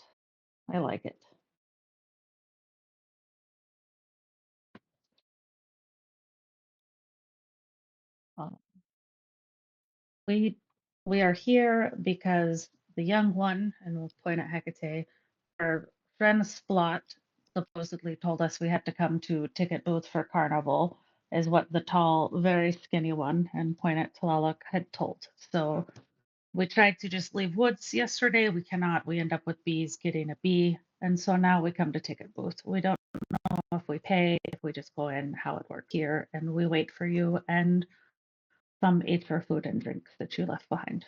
I like it. Uh, we we are here because the young one, and we'll point at Hecate, our friend Splot supposedly told us we had to come to ticket booth for carnival, is what the tall, very skinny one, and point at Tlaloc, had told. So we tried to just leave woods yesterday. We cannot. We end up with bees getting a bee. And so now we come to ticket booth. We don't know if we pay, if we just go in, how it works here. And we wait for you and some ate for food and drinks that you left behind.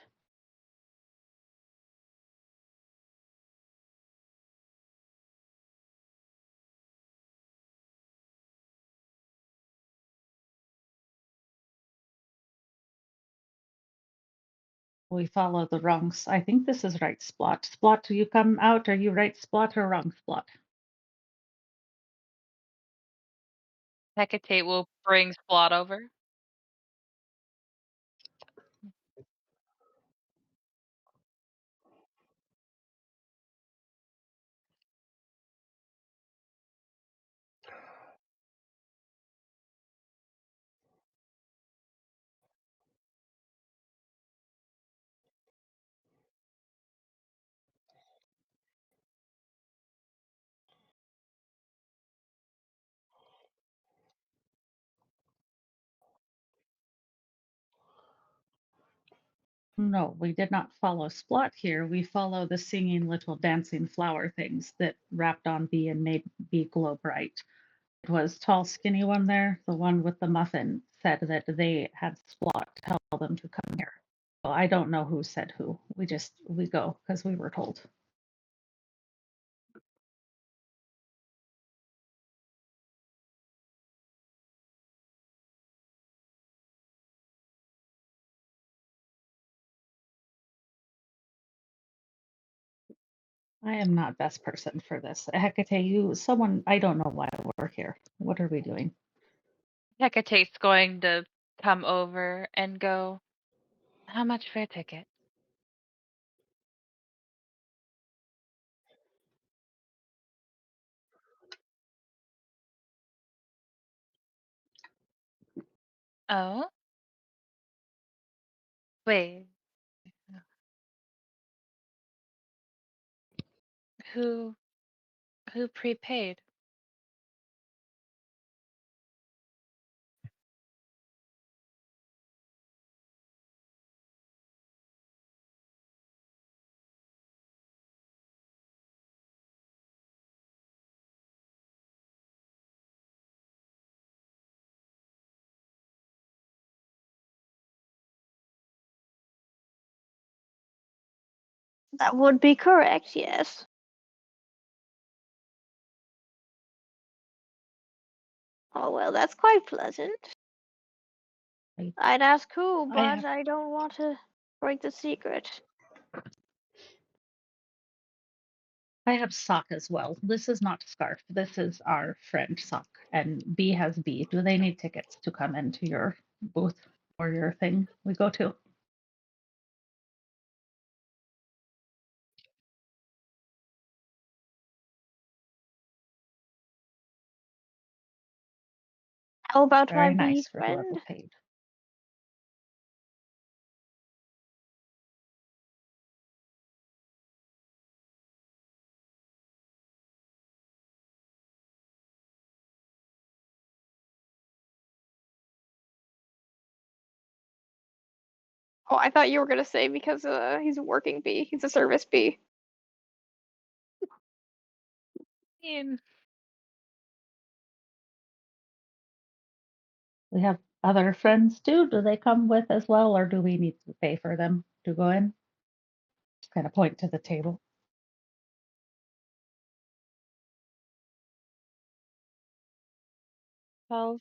We follow the wrongs. I think this is right Splot. Splot, do you come out? Are you right Splot or wrong Splot? Hecate will bring Splot over. No, we did not follow Splot here. We follow the singing little dancing flower things that wrapped on Bee and made Bee glow bright. It was tall, skinny one there, the one with the muffin, said that they had Splot tell them to come here. Well, I don't know who said who. We go because we were told. I am not best person for this. Hecate, I don't know why we're here. What are we doing? Hecate's going to come over and go, "How much for a ticket?" Oh, wait. Who who prepaid? That would be correct, yes. Oh, well, that's quite pleasant. I, I'd ask who, I but have I don't want to break the secret. I have Sock as well. This is not Scarf. This is our friend Sock. And B has B. Do they need tickets to come into your booth or your thing we go to? How about my Very bee nice for whoever friend? paid. Oh, I thought you were gonna say because he's a working bee. He's a service bee. mean, We have other friends too. Do they come with as well, or do we need to pay for them to go in? Just kind of point to the table. well,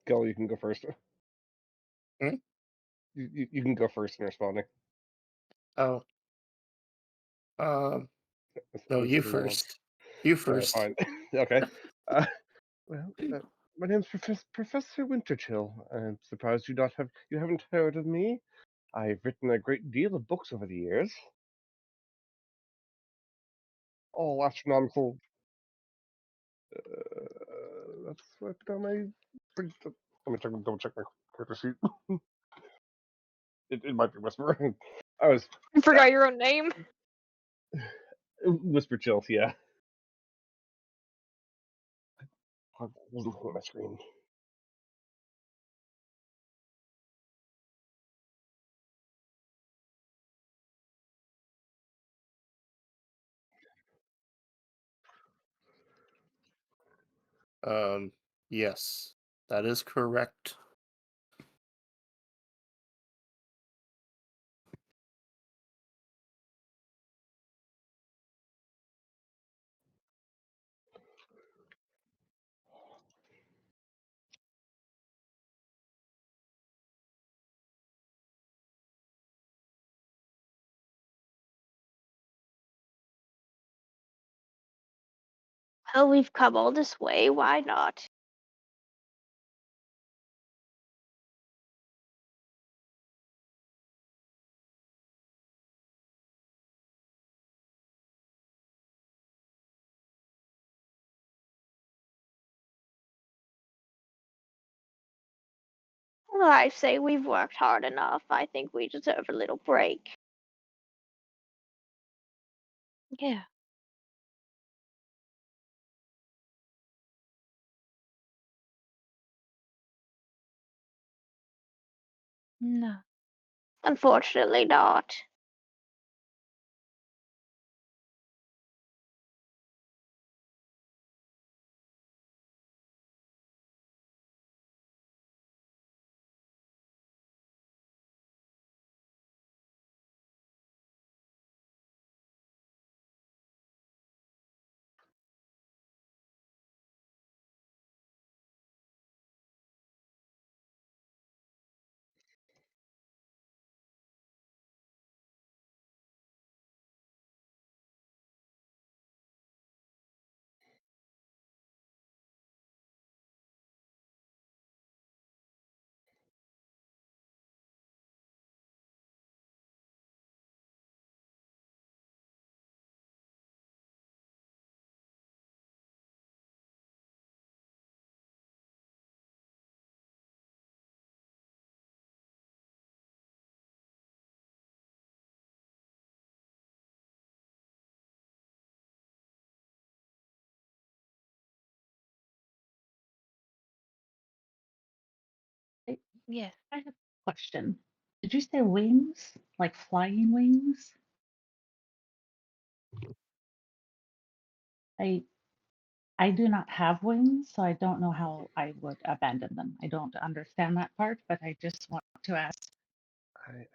Go, you can go first. Hmm? You can go first in responding. Oh, um, no, you Whichever you want. first. You All right, first. fine. Okay. Uh, well, my name's Professor Winterchill. I'm surprised you haven't heard of me. I've written a great deal of books over the years, all astronomical. That's what on my. Let me double check my character sheet. It might be Whisper. I was You forgot your own name. Whisper Chills, yeah. I wasn't looking at my screen. Yes, that is correct. Well, we've come all this way. Why not? Well, I say we've worked hard enough. I think we deserve a little break. yeah. No. Unfortunately, not. Yes. I have a question. Did you say wings? Like flying wings? I I do not have wings, so I don't know how I would abandon them. I don't understand that part, but I just want to ask.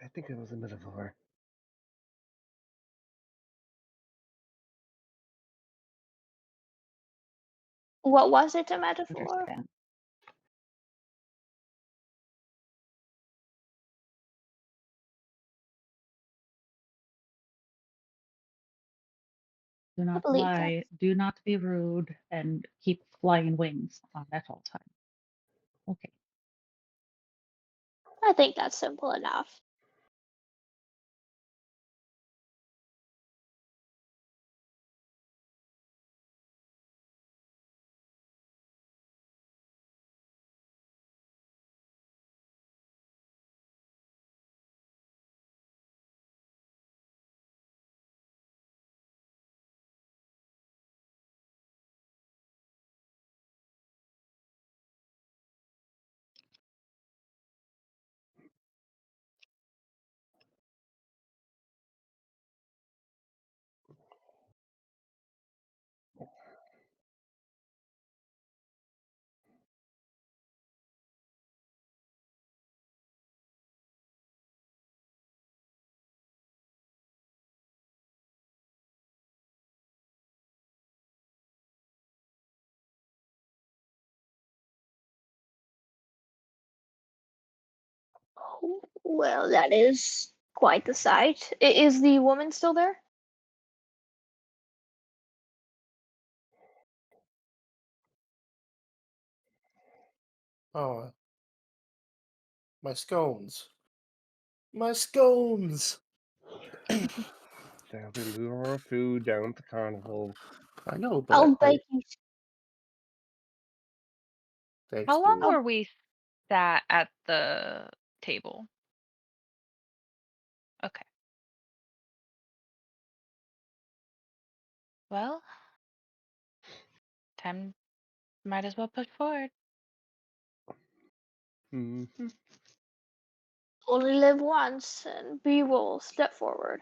I think it was a metaphor. What was it a metaphor? Understand. Do I not believe that. lie. Do not be rude, and keep flying wings on at all time. Okay. I think that's simple enough. Well, that is quite the sight. Is the woman still there? Oh, my scones. My scones! They'll be moving our food down at the carnival. I know, but I'll I bake you. thanks, How long Boo. were we sat at the table? Okay. Well, time might as well push forward. Hmm. Only live once, and B will step forward.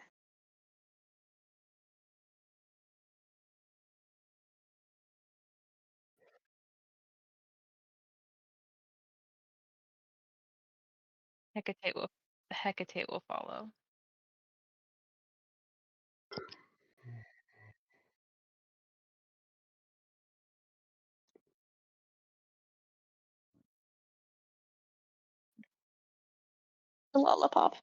Hecate will follow. The lollipop.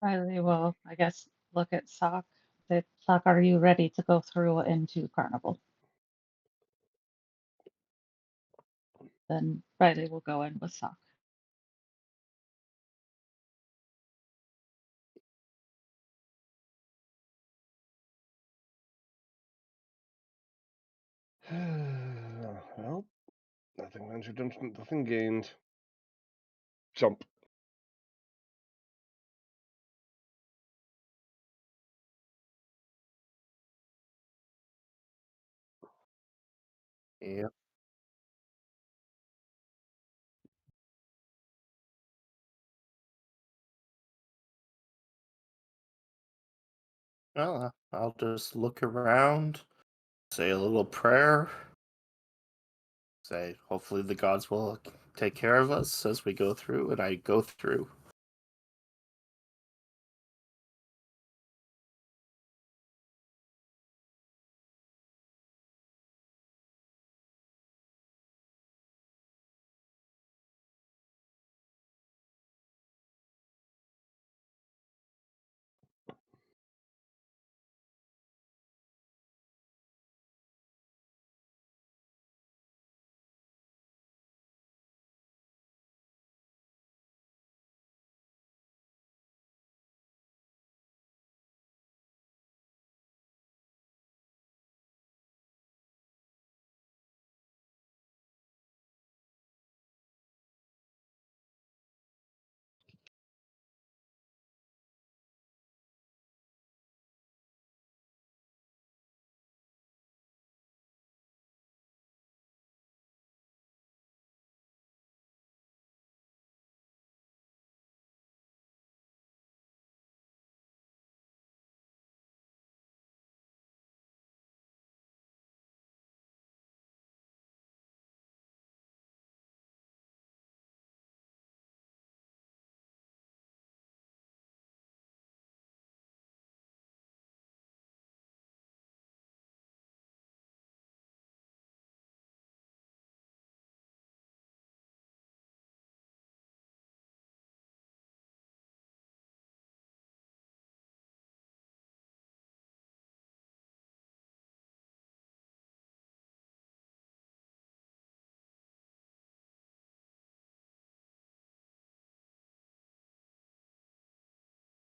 Riley will, I guess, look at Sock. Say, Sock, are you ready to go through into Carnival? Then Riley will go in with Sock. Well, nothing ventured, nothing gained. Jump. Yeah. Well, I'll just look around, say a little prayer, say hopefully the gods will take care of us as we go through, and I go through.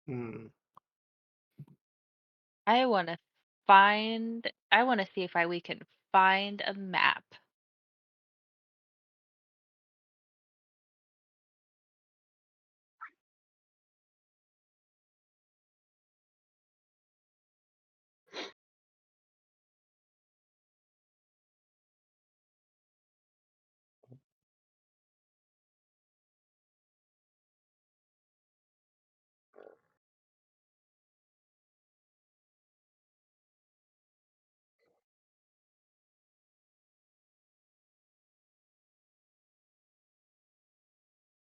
Hmm. I want to see if we can find a map.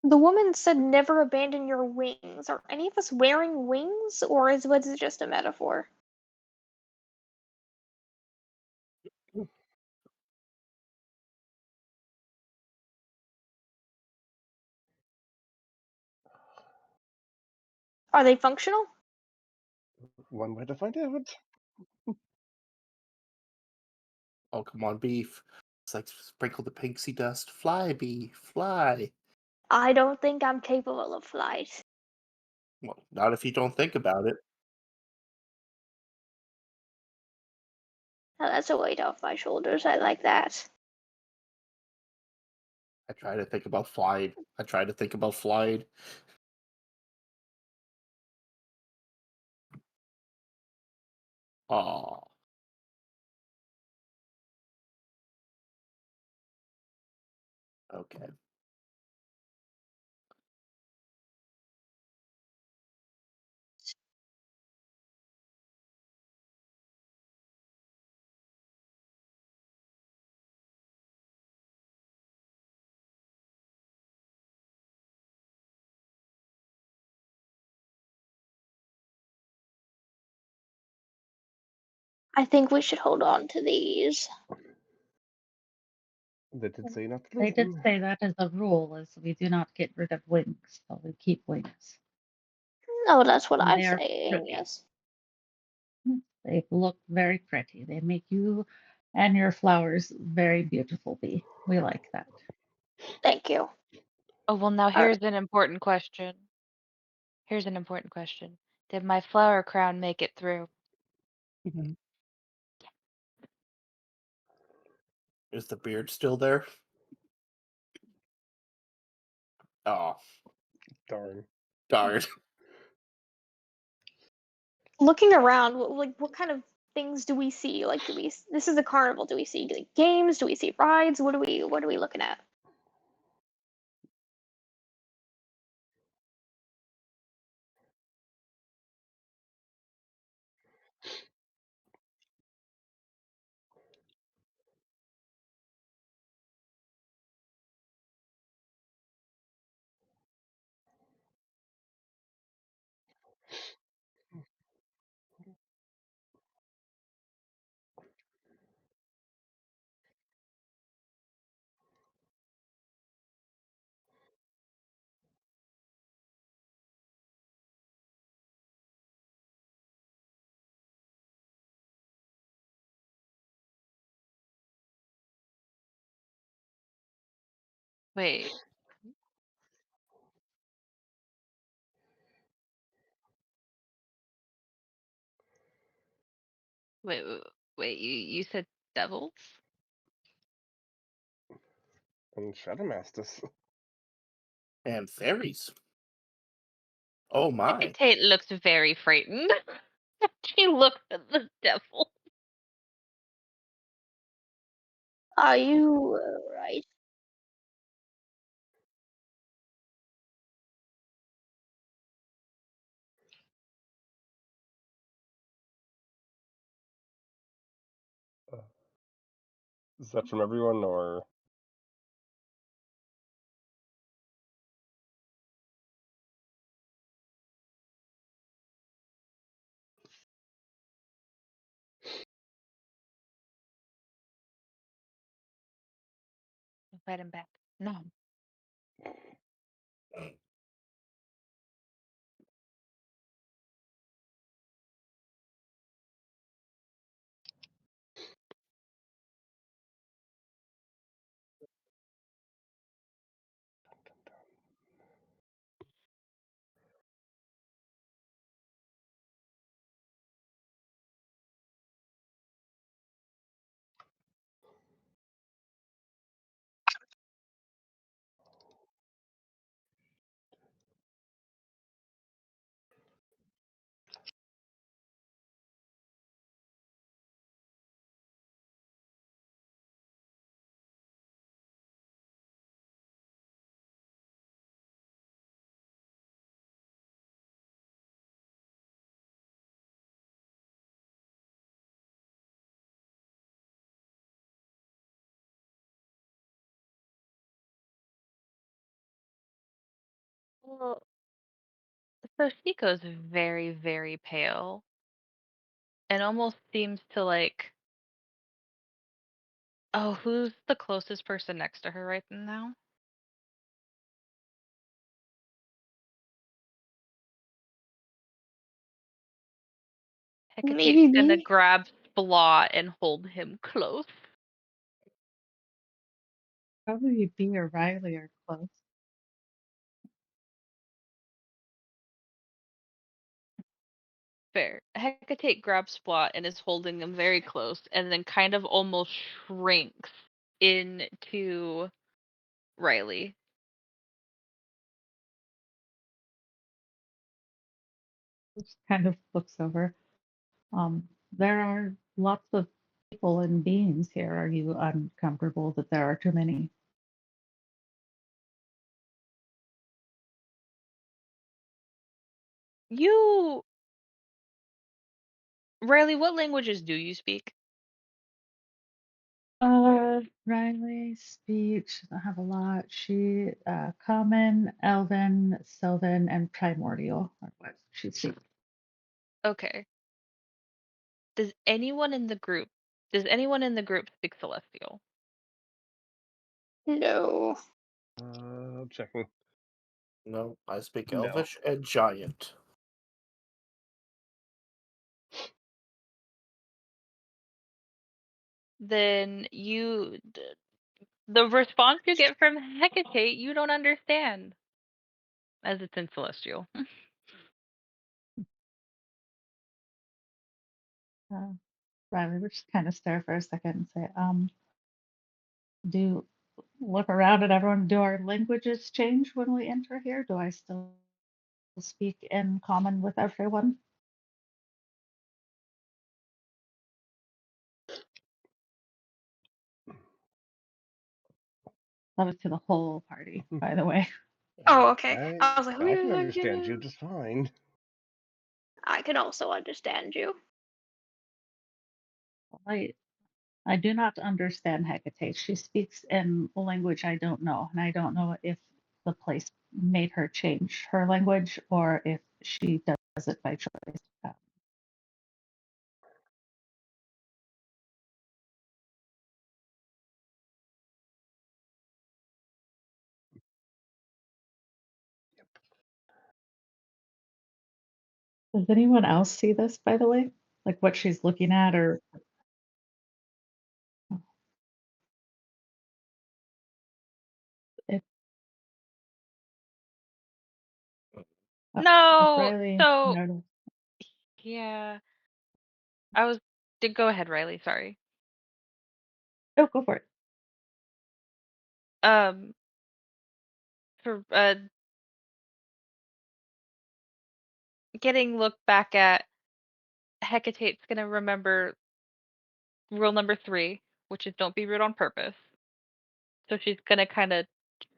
The woman said never abandon your wings. Are any of us wearing wings, or was it just a metaphor? Are they functional? One way to find out. Oh, come on, beef. It's like sprinkle the pixie dust. Fly, bee, fly. I don't think I'm capable of flight. Well, not if you don't think about it. Now that's a weight off my shoulders. I like that. I try to think about flying. I try to think about flying. Aw. Okay. I think we should hold on to these. They did say not to They lose did them. say that as a rule, is we do not get rid of wings, so we keep wings. No, that's what And I'm they are saying. pretty. Yes. They look very pretty. They make you and your flowers very beautiful, bee. We like that. Thank you. Oh, well, now All right. here's an important question. Here's an important question. Did my flower crown make it through? Is the beard still there? Oh, Darn. darn. Looking around, what kind of things do we see? Like, this is a carnival. Do we see like, games? Do we see rides? What are we looking at? Wait, wait, you said devils? And Shadow Masters. And fairies. Oh my. Tate looks very frightened. She looked at the devil. Are you right? Is that from everyone or? Invite him back. No. Well, so Chico's very, very pale and almost seems to like. Oh, who's the closest person next to her right now? Maybe Hecate's gonna me. grab Splot and hold him close. Probably B or Riley are close. Fair. Hecate grabs Splot and is holding him very close, and then kind of almost shrinks into Riley. Just kind of looks over. There are lots of people and beings here. Are you uncomfortable that there are too many? You, Riley, what languages do you speak? Riley speaks. I have a lot. She common, elven, sylvan, and primordial are what she speaks. Okay. Does anyone in the group speak Celestial? No. Checking. No, I speak No. Elvish and Giant. Then the response you get from Hecate, you don't understand, as it's in Celestial. Riley would just kind of stare for a second and say, do look around at everyone. Do our languages change when we enter here? Do I still speak in common with everyone? That was to the whole party, by the way. Oh, okay. I I was like, who I the can fuck understand you is- just fine. I can also understand you. I I do not understand Hecate. She speaks in a language I don't know, and I don't know if the place made her change her language or if she does it by choice. Does anyone else see this, by the way? Like what she's looking at, or if, if No, Riley so noticed? yeah, I was. Go ahead, Riley. Sorry. Oh, go for it. Um, for getting looked back at, Hecate's gonna remember rule number 3, which is don't be rude on purpose. So she's gonna kind of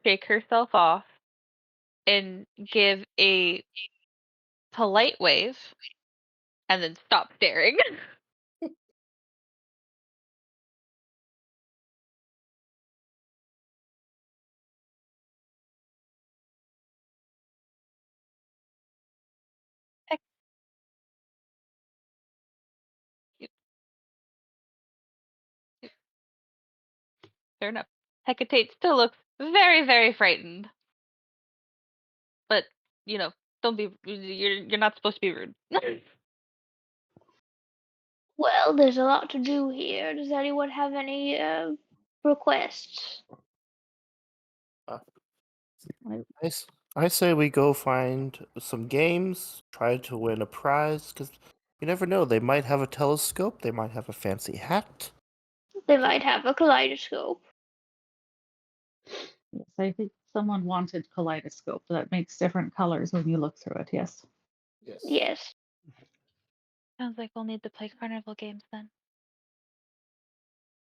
shake herself off and give a polite wave, and then stop staring. Heck, yep, yep, fair enough. Hecate still looks very, very frightened, but you know, don't be. You're not supposed to be rude. Well, there's a lot to do here. Does anyone have any requests? Uh, I, I say we go find some games, try to win a prize, because you never know. They might have a telescope, they might have a fancy hat. They might have a kaleidoscope. yes, I think someone wanted kaleidoscope that makes different colors when you look through it. Yes. Yes. Yes. Sounds like we'll need to play carnival games then.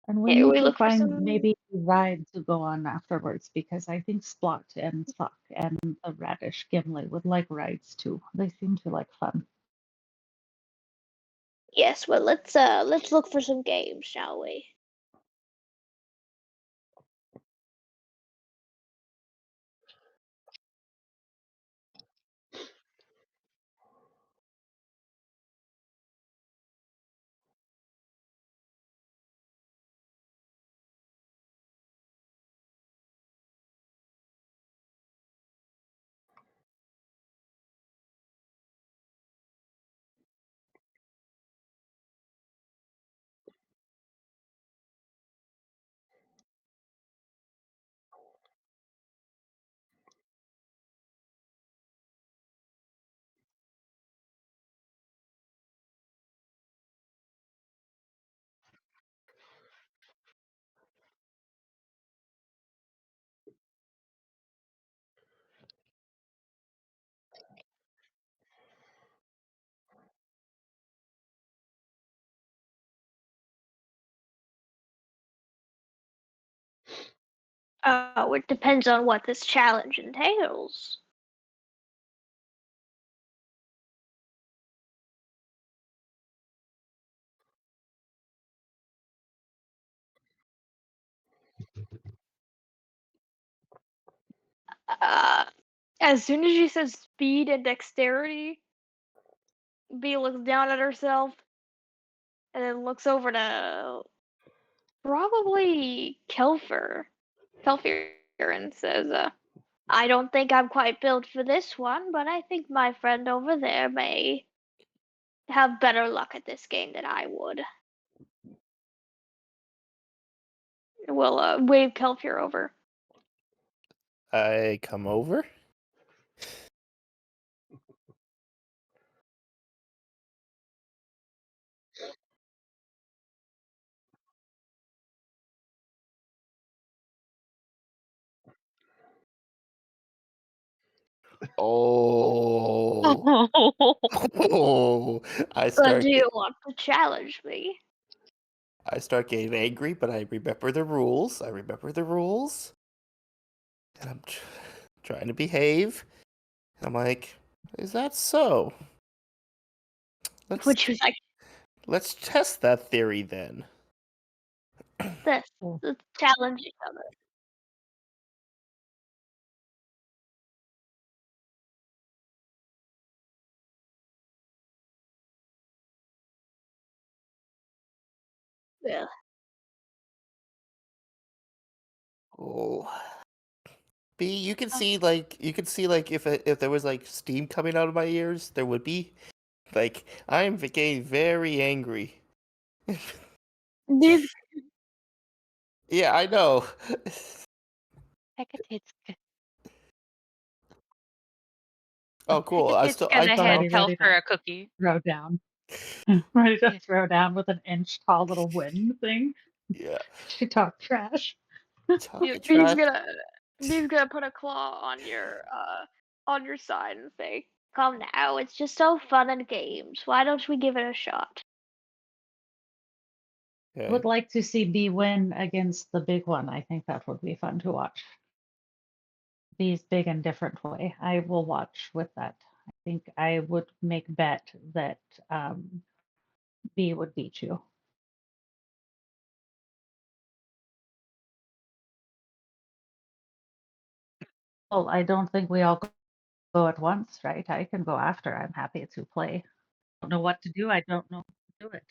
And we Here need we to look for find some. maybe a ride to go on afterwards because I think Splot and Sock and the Radish Gimli would like rides too. They seem to like fun. Yes. Well, let's look for some games, shall we? Oh, it depends on what this challenge entails. Uh, as soon as she says speed and dexterity, B looks down at herself and then looks over to probably Kelfir, and says, I don't think I'm quite built for this one, but I think my friend over there may have better luck at this game than I would. will wave Kelfir over. I come over. Oh, oh! I So start. do you want to challenge me? I start getting angry, but I remember the rules. I remember the rules, and I'm trying to behave. I'm like, is that so? Let's Which was like let's test that theory then. this. Cool. Let's challenge each other. Yeah. Oh, B, you can see like if there was like steam coming out of my ears, there would be. Like I'm getting very angry. Bee's, Yeah, I know. Hecatit's Oh, cool. Hecatit's I gonna It's still. hand already ready to Kelfer a cookie. throw down. Ready to Yeah. throw down with an inch tall little wooden thing. Yeah. She talked trash. Talking Bee's trash. gonna Bee's gonna put a claw on your side and say, Come now, it's just so fun and games. Why don't we give it a shot? I would Okay. like to see B win against the big one. I think that would be fun to watch. B's big and different way. I will watch with that. I think I would make bet that B would beat you. Well, I don't think we all go at once, right? I can go after. I'm happy to play. Don't know what to do. I don't know how to do it.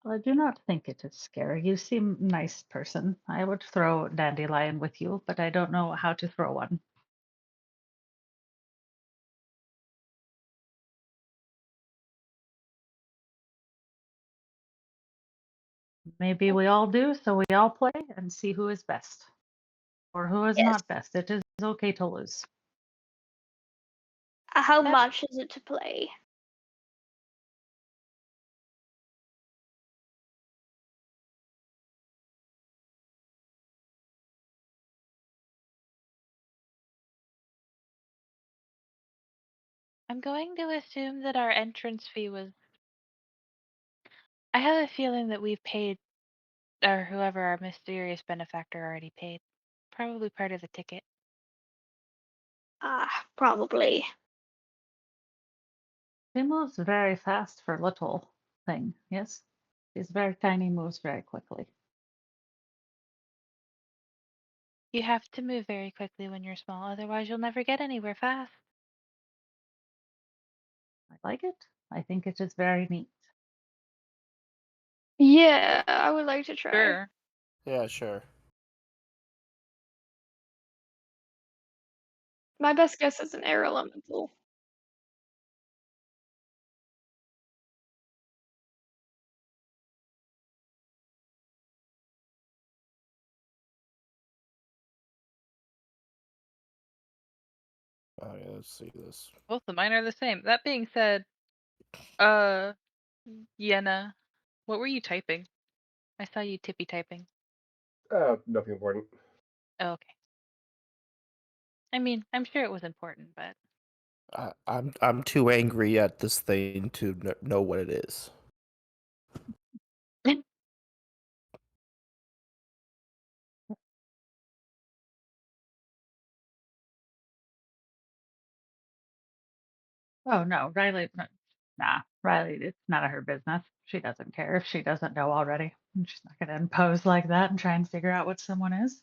I do not think it is scary. You seem nice person. I would throw dandelion with you, but I don't know how to throw one. Maybe we all do, so we all play and see who is best or who is Yes. not best. It is okay to lose. How That much is it to play? I'm going to assume that our entrance fee was. I have a feeling that we've paid, or whoever our mysterious benefactor already paid. Probably part of the ticket. Probably. She moves very fast for little thing. Yes, she's very tiny, moves very quickly. You have to move very quickly when you're small, otherwise you'll never get anywhere fast. I like it. I think it is very neat. "Yeah, I would like to try." Sure. Yeah, sure. My best guess is an air elemental. Oh yeah, let's see this. Both of mine are the same. That being said, uh, Yenna, what were you typing? I saw you tippy typing. Nothing important. Oh, okay. I mean, I'm sure it was important, but I'm too angry at this thing to know what it is. Oh no, Riley. Nah, Riley. It's none of her business. She doesn't care if she doesn't know already. And she's not going to impose like that and try and figure out what someone is.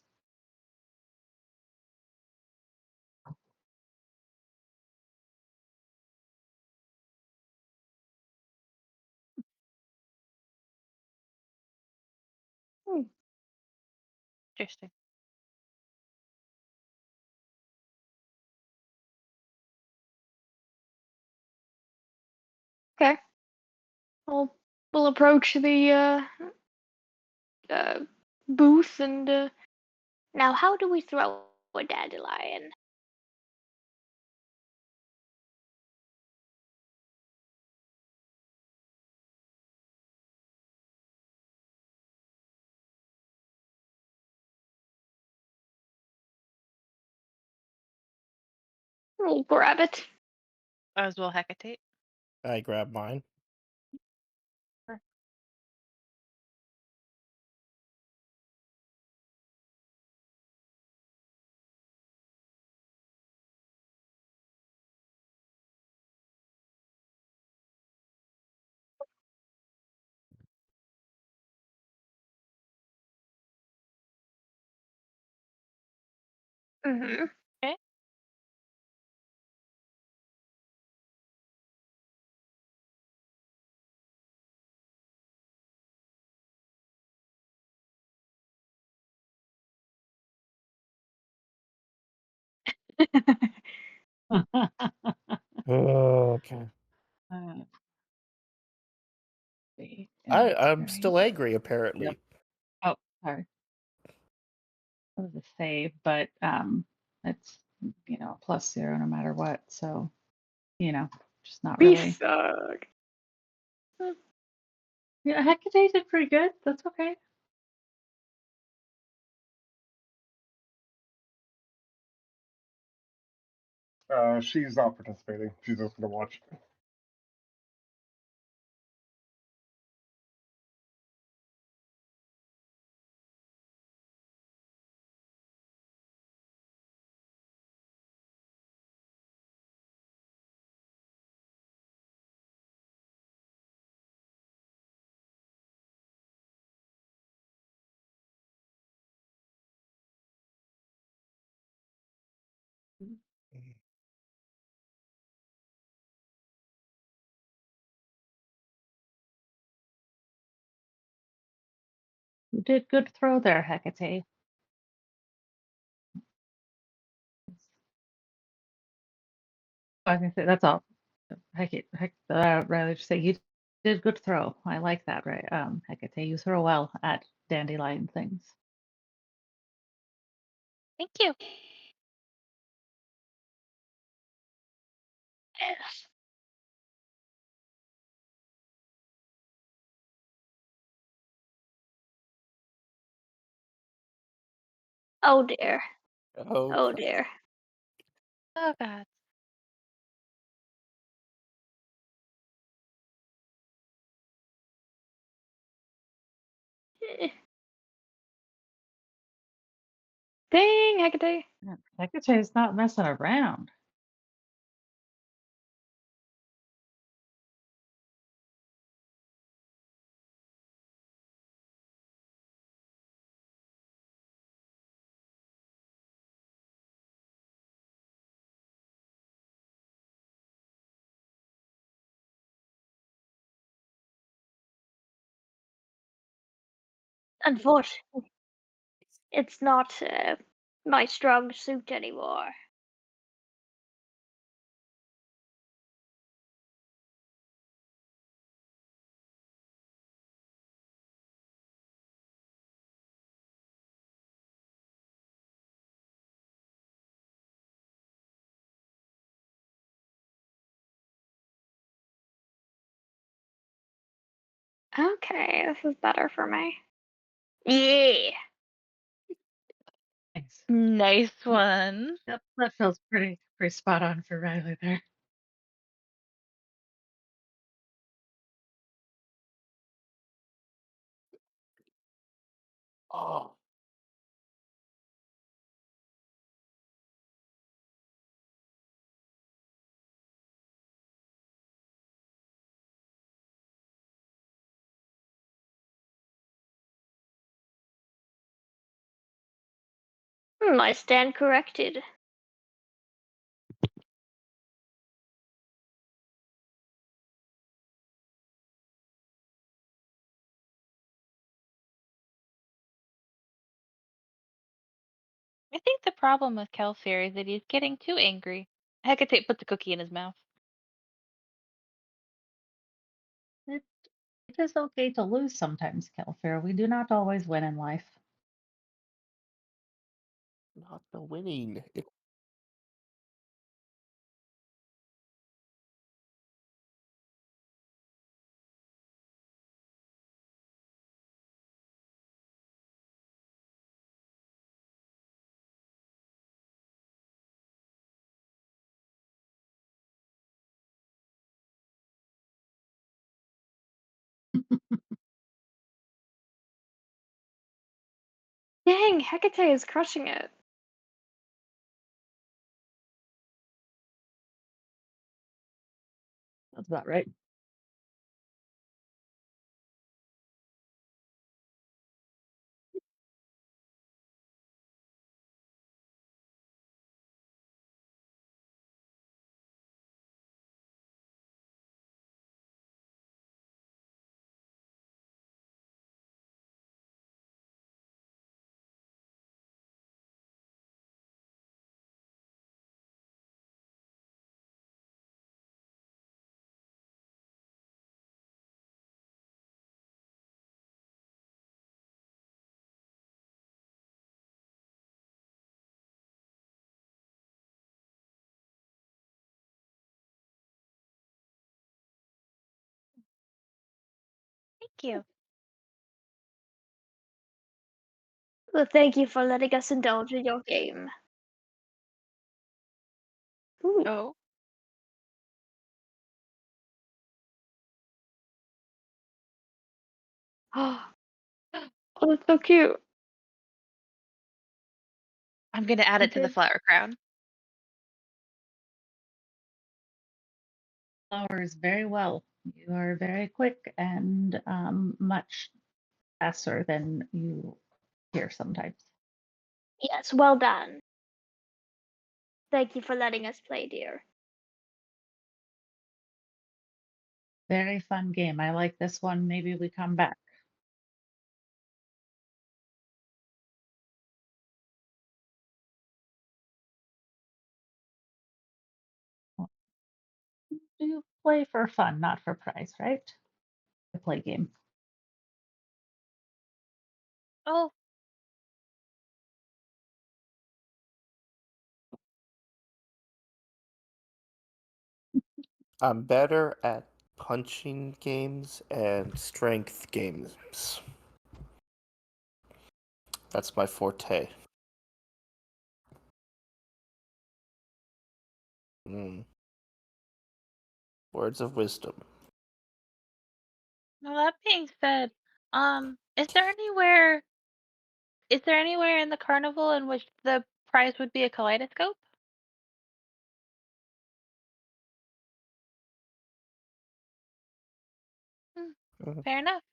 Hmm, Interesting. okay. We'll approach the uh, booth and Now, how do we throw a dandelion? we'll grab it. As well, Hecate. I grab mine. Mm-hmm. Okay. Okay. I'm still angry, Yep. apparently. Oh, sorry. It was a save, but it's +0 no matter what. So just not We really. suck. Yeah, Hecate did pretty good. That's okay. She's not participating. She's just gonna watch. You did good throw there, Hecate. I was gonna say that's all. Riley, just say you did good throw. I like that, right? Hecate, you throw well at dandelion things. Thank you. Yes. Oh dear. Oh, Oh crap. dear. Oh God. Eh, Dang, Hecate. Yeah, Hecate's not messing around. Unfortunately, it's not my strong suit anymore. Okay, this is better for me. Yeah. Nice. Nice one. Yep, that feels pretty spot on for Riley there. Oh, I stand corrected. I think the problem with Kelsier is that he's getting too angry. Hecate put the cookie in his mouth. It, it is okay to lose sometimes, Kelfair. We do not always win in life. not the winning. Dang, Hecate is crushing it. That's about right. Thank you. Well, thank you for letting us indulge in your game. Ooh, Oh, Oh, that's so cute. I'm gonna add You it to the did flower crown. flowers very well. You are very quick and much faster than you hear sometimes. yes, well done. Thank you for letting us play, dear. Very fun game. I like this one. Maybe we come back. You play for fun, not for prize, right? The play game. Oh, I'm better at punching games and strength games. That's my forte. Mm. Words of wisdom. well, that being said, is there anywhere in the carnival in which the prize would be a kaleidoscope? Hmm, Mhm. fair enough.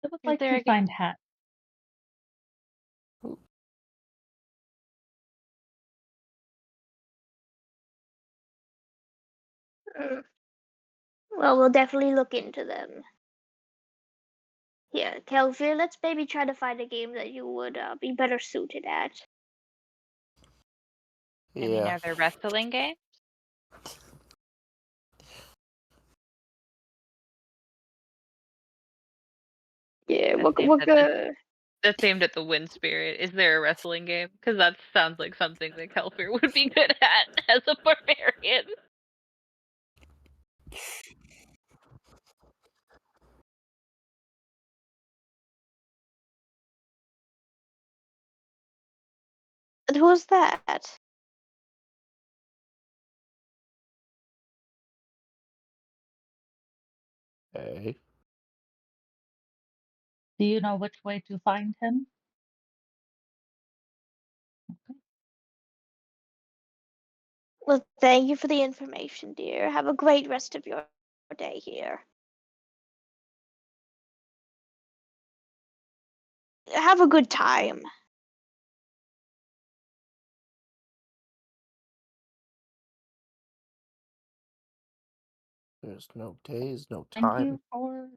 I would Is like there to a game? find hat. Mm, well, we'll definitely look into them. Yeah, Kelvin, let's maybe try to find a game that you would be better suited at. I mean, Yeah. are there wrestling games? Yeah, That's aimed what at the good? that's aimed at the wind spirit. Is there a wrestling game? Because that sounds like something that Kelfer would be good at as a barbarian. Who's that? Hey. Do you know which way to find him? Well, thank you for the information, dear. Have a great rest of your day here. Have a good time. There's no days, no Thank time. you for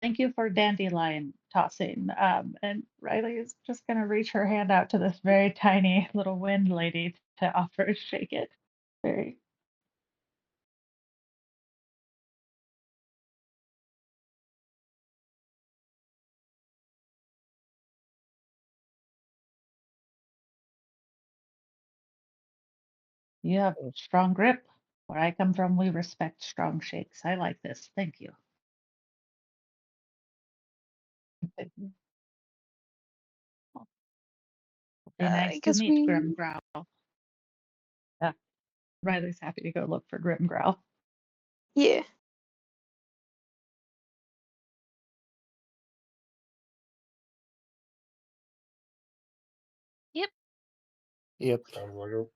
Thank you for dandelion tossing. And Riley is just going to reach her hand out to this very tiny little wind lady to offer to shake it. Very. You have strong grip. Where I come from, we respect strong shakes. I like this. Thank you. It'd be nice I to guess meet we. Grim Growl. Yeah, Riley's happy to go look for Grim Growl. Yeah. Yep. Yep. Sounds like it.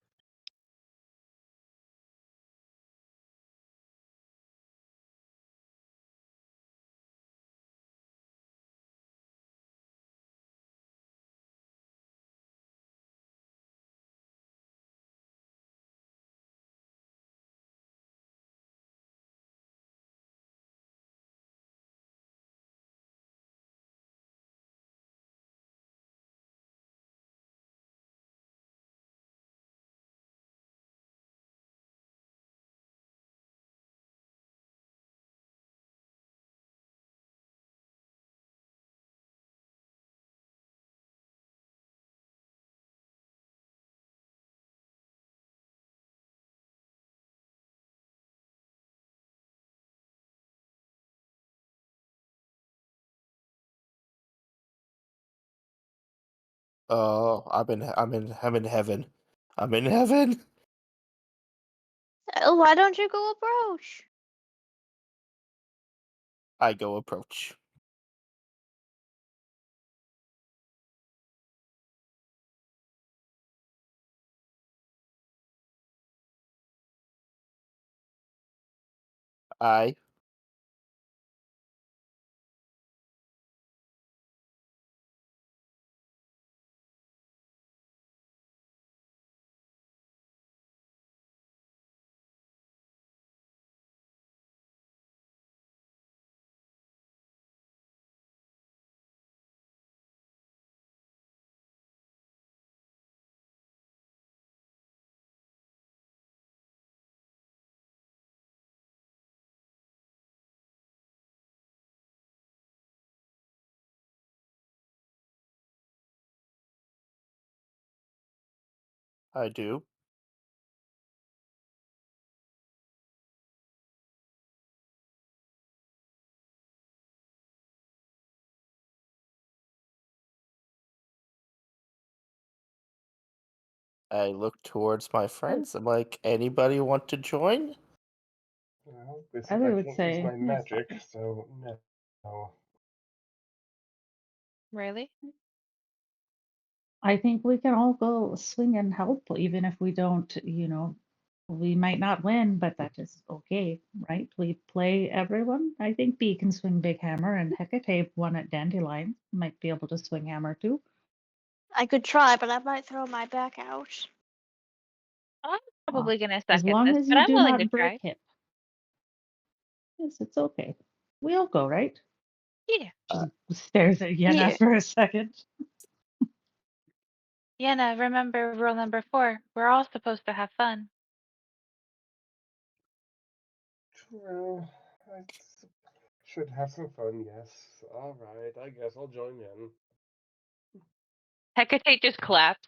Oh, I'm in heaven. I'm in heaven. Why don't you go approach? I go approach. I do. I look towards my friends. I'm like, anybody want to join? Well, they said Riley I would can't use say, my yes, magic, so no. Really? I think we can all go swing and help, even if we don't, we might not win, but that is okay, right? We play everyone. I think B can swing Big Hammer and Hecate won at Dandelion. Might be able to swing Hammer too. I could try, but I might throw my back out. I'm Uh, probably gonna as second long this, as but you I'm do willing to not break try. hip. Yes, it's okay. We all go, right? Yeah. Just stares at Yenna Yeah. for a second. Yenna, remember rule number 4. We're all supposed to have fun. True. I should have some fun, yes. Alright, I guess I'll join in. Hecate just claps.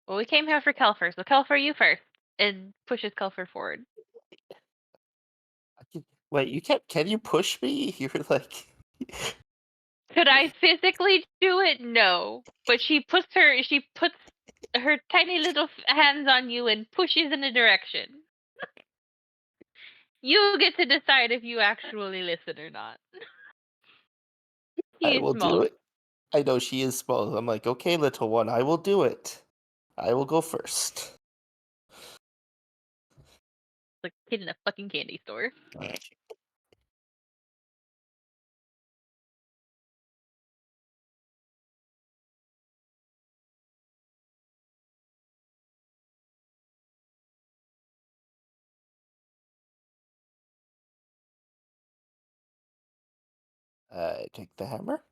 Well, we came here for Kelfer, so Kelfer, you first. and pushes Culfer forward. Wait, you can't? Can you push me? You're like. Could I physically do it? No. But she puts her tiny little hands on you and pushes in a direction. You get to decide if you actually listen or not. I He's will small. do it. I know she is small. I'm like, okay, little one, I will do it. I will go first. Like a kid in a fucking candy store. I take the hammer.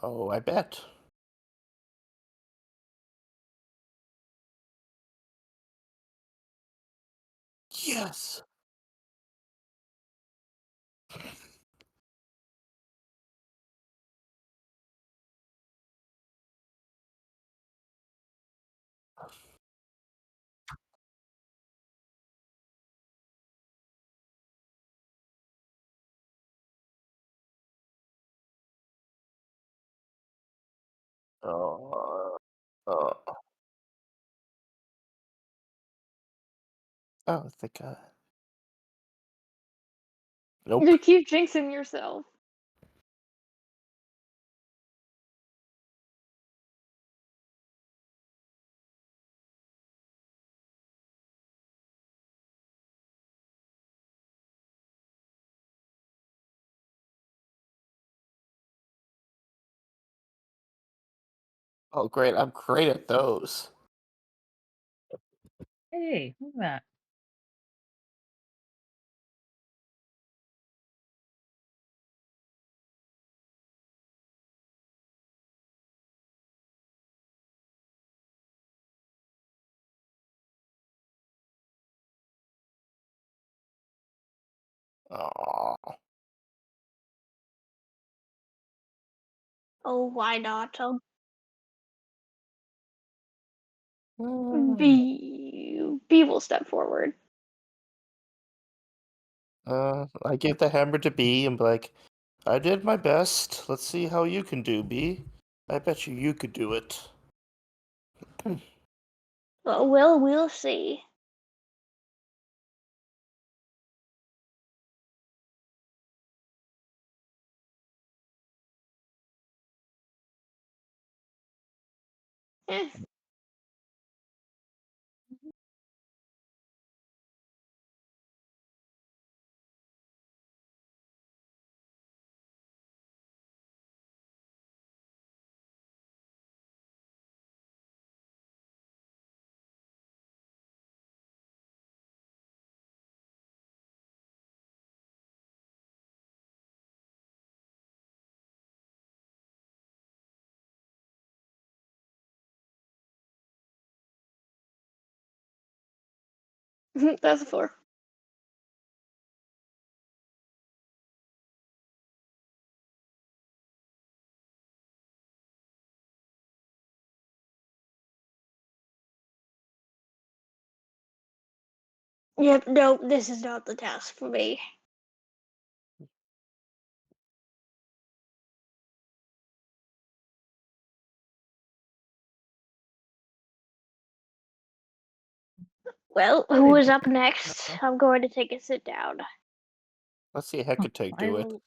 Oh, I bet. Yes. Oh. Oh. Oh, thank God. Nope. You keep jinxing yourself. Oh, great. I'm great at those. Hey, look at that. Oh. Oh, why not? B will step forward. I give the hammer to B and be like, I did my best. Let's see how you can do, B. I bet you could do it. Well, we'll see. Eh, That's a 4. Yep, nope, this is not the task for me. Well, who is up next? I'm going to take a sit down. Let's see Hecate I do it. will.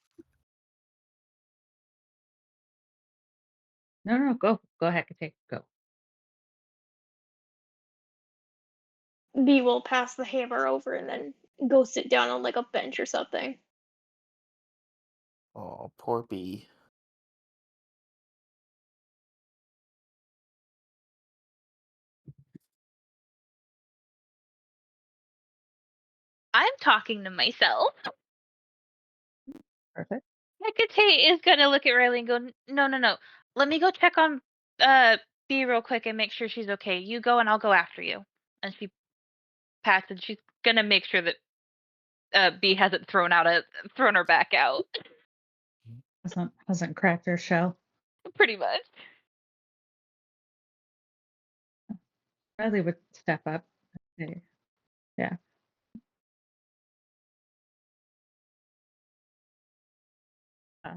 No, go. Go ahead, take go. B will pass the hammer over and then go sit down on like a bench or something. Oh, poor B. I'm talking to myself. Perfect. Hecate is gonna look at Riley and go, no. Let me go check on B real quick and make sure she's okay. You go and I'll go after you. And she pats and she's gonna make sure that B hasn't thrown her back out. Hasn't cracked her shell. Pretty much. Riley would step up. Okay. Yeah.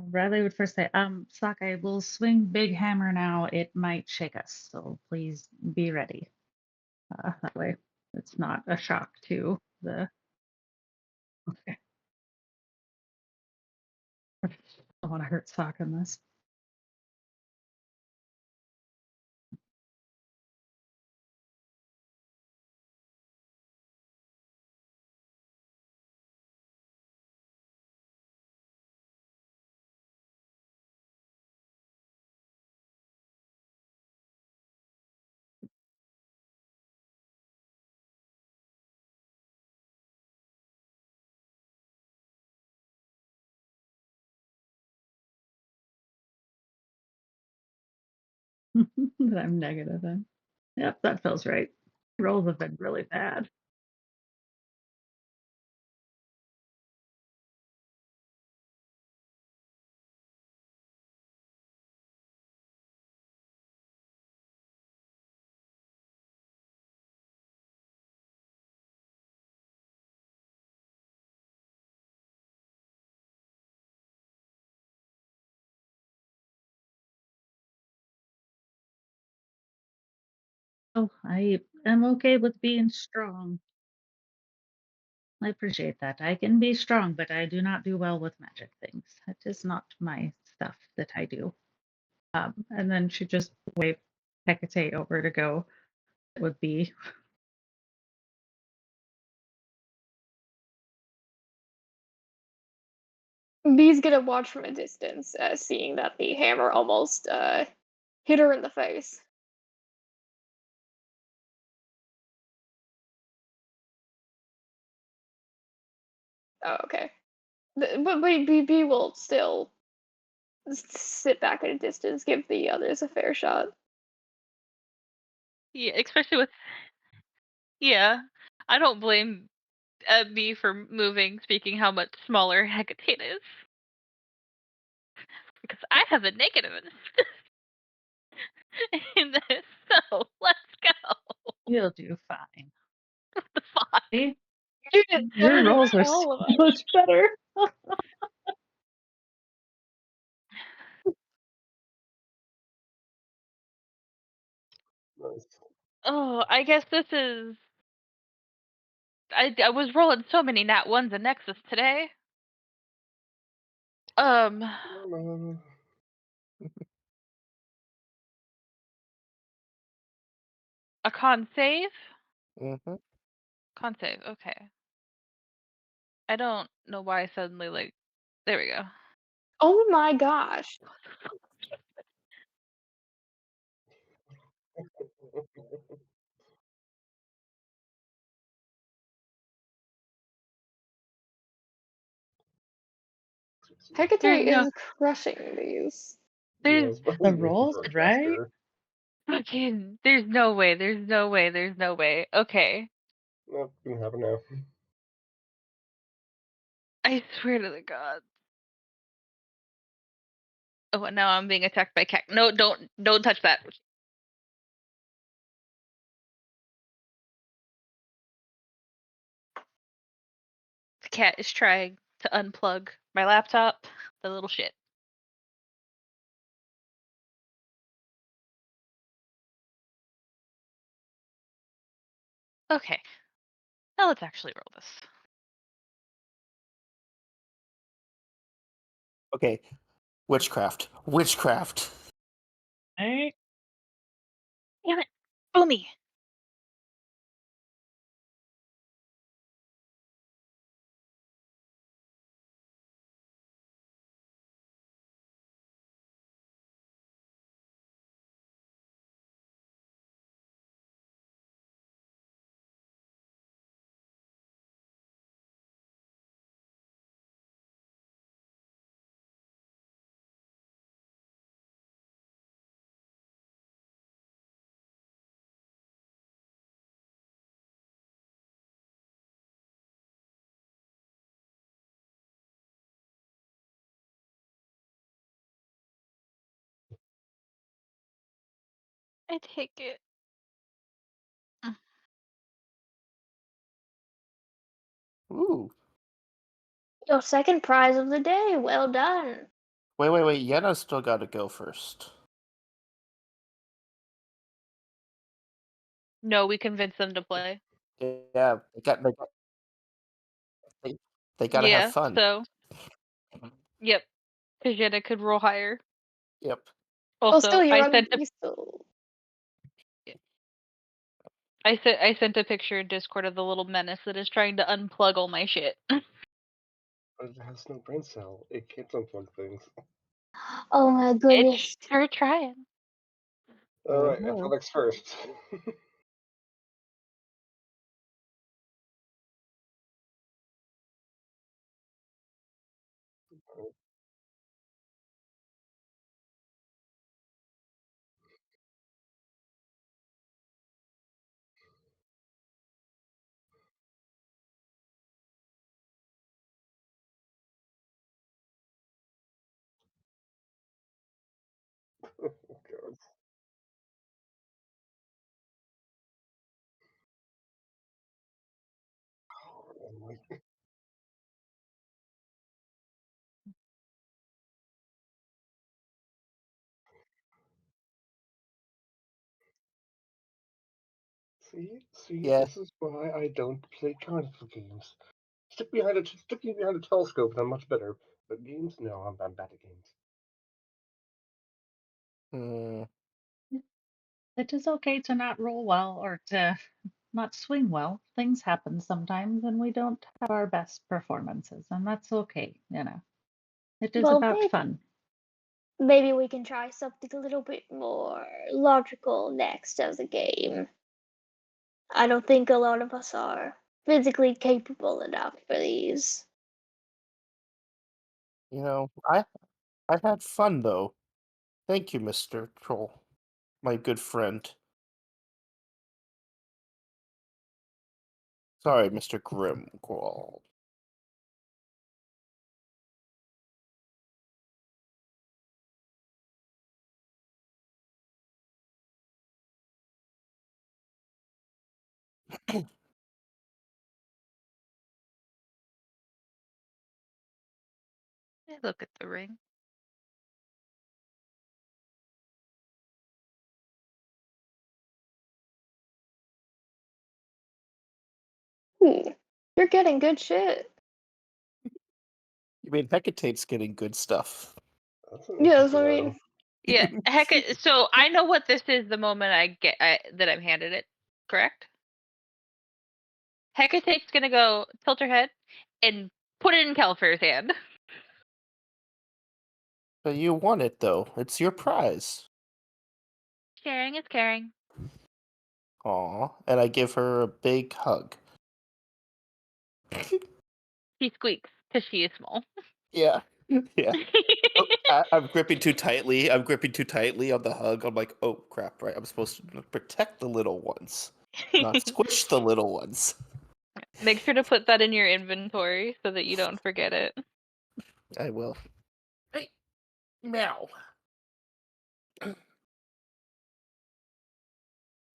Riley would first say, Sockeye, we'll swing big hammer now. It might shake us, so please be ready. That way it's not a shock to the. Okay. I don't want to hurt Sock in this. That I'm negative then. Yep, that feels right. Rolls have been really bad. Oh, I am okay with being strong. I appreciate that. I can be strong, but I do not do well with magic things. That is not my stuff that I do. And then she just waved Hecate over to go. It would be. B's gonna watch from a distance, seeing that the hammer almost hit her in the face. Oh, okay. But B will still sit back at a distance, give the others a fair shot. Yeah, especially with yeah. I don't blame B for moving, speaking how much smaller Hecate is. Because I have a negative in this, so let's go. You'll do fine. The fuck? See? You did Your better than rolls are so all of us. much better. Nice. Oh, I guess this is. I was rolling so many nat ones in Nexus today. Mama. A con save? Mm-hmm. Con save, okay. I don't know why suddenly, like, there we go. Oh my gosh. There's Hecate no, is crushing these. Yeah, there's especially The looking rolls, for a right? caster. fucking, there's no way, there's no way, there's no way. Okay. Not gonna happen now. I swear to the god. Oh, and now I'm being attacked by cat. No, don't touch that. The cat is trying to unplug my laptop. The little shit. Okay. Now let's actually roll this. Okay. Witchcraft. Witchcraft. Right? Damn it. Boomy. I take it. Ooh. Your second prize of the day. Well done. Wait. Yenna's still got to go first. No, we convinced them to play. Yeah, they got to have Yeah, fun. so. Yep. Because Yenna could roll higher. Yep. Well, Also, still, I sent a you still. I sent a picture in Discord of the little menace that is trying to unplug all my shit. But it has no brain cell. It can't unplug things. Oh my goodness. It's her trying. Alright, Mhm. athletics first. Oh, God. Oh, my. See, Yeah. this is why I don't play carnival games. Stick me behind a telescope and I'm much better. But games, no, I'm bad at games. Mm, It is okay to not roll well or to not swing well. Things happen sometimes and we don't have our best performances, and that's okay, you know. It is Well, about fun. maybe we can try something a little bit more logical next as a game. I don't think a lot of us are physically capable enough for these. I had fun though. Thank you, Mr. Troll, my good friend. Sorry, Mr. Grimgwald. I look at the ring. You're getting good shit. You mean Hecate's getting good stuff? That's an Yes, interesting I item. mean, Yeah, heck. So I know what this is the moment that I'm handed it. Correct. Hecate's gonna go tilt her head and put it in Kelfer's hand. But you won it though. It's your prize. Sharing is caring. Aw, and I give her a big hug. She squeaks because she is small. Yeah, yeah. Oh, I'm gripping too tightly. I'm gripping too tightly on the hug. I'm like, oh crap! Right, I'm supposed to protect the little ones, not squish the little ones. Make sure to put that in your inventory so that you don't forget it. I will. Hey, meow.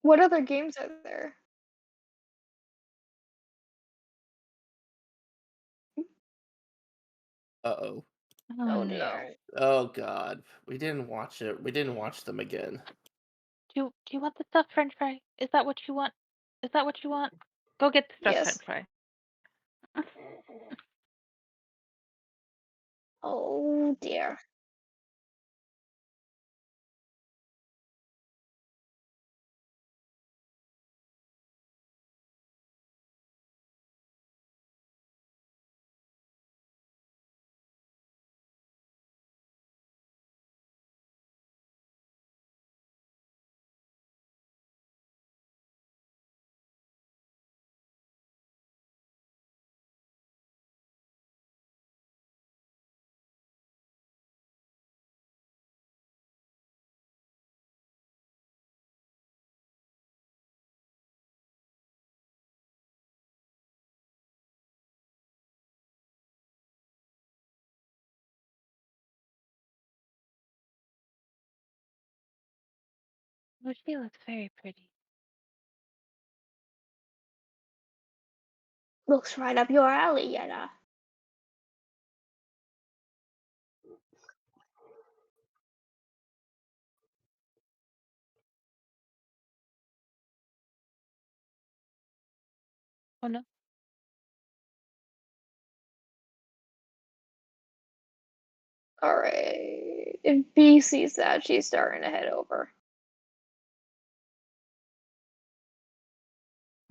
What other games are there? Uh-oh. oh No. dear. Oh God. We didn't watch it. We didn't watch them again. Do you want the stuffed French fry? Is that what you want? Is that what you want? Go get the stuffed Yes. French fry. Oh dear. Oh, she looks very pretty. Looks right up your alley, Yenna. Oh no. Alright. If B sees that, she's starting to head over.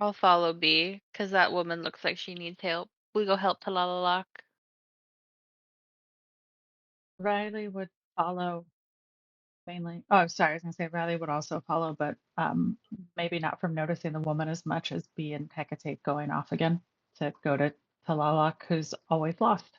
I'll follow B, because that woman looks like she needs help. We go help Talalalock. Riley would follow mainly. Oh, sorry, I was gonna say Riley would also follow, but maybe not from noticing the woman as much as B and Hecate going off again to go to Talalak, who's always lost.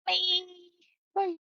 Bye. Bye.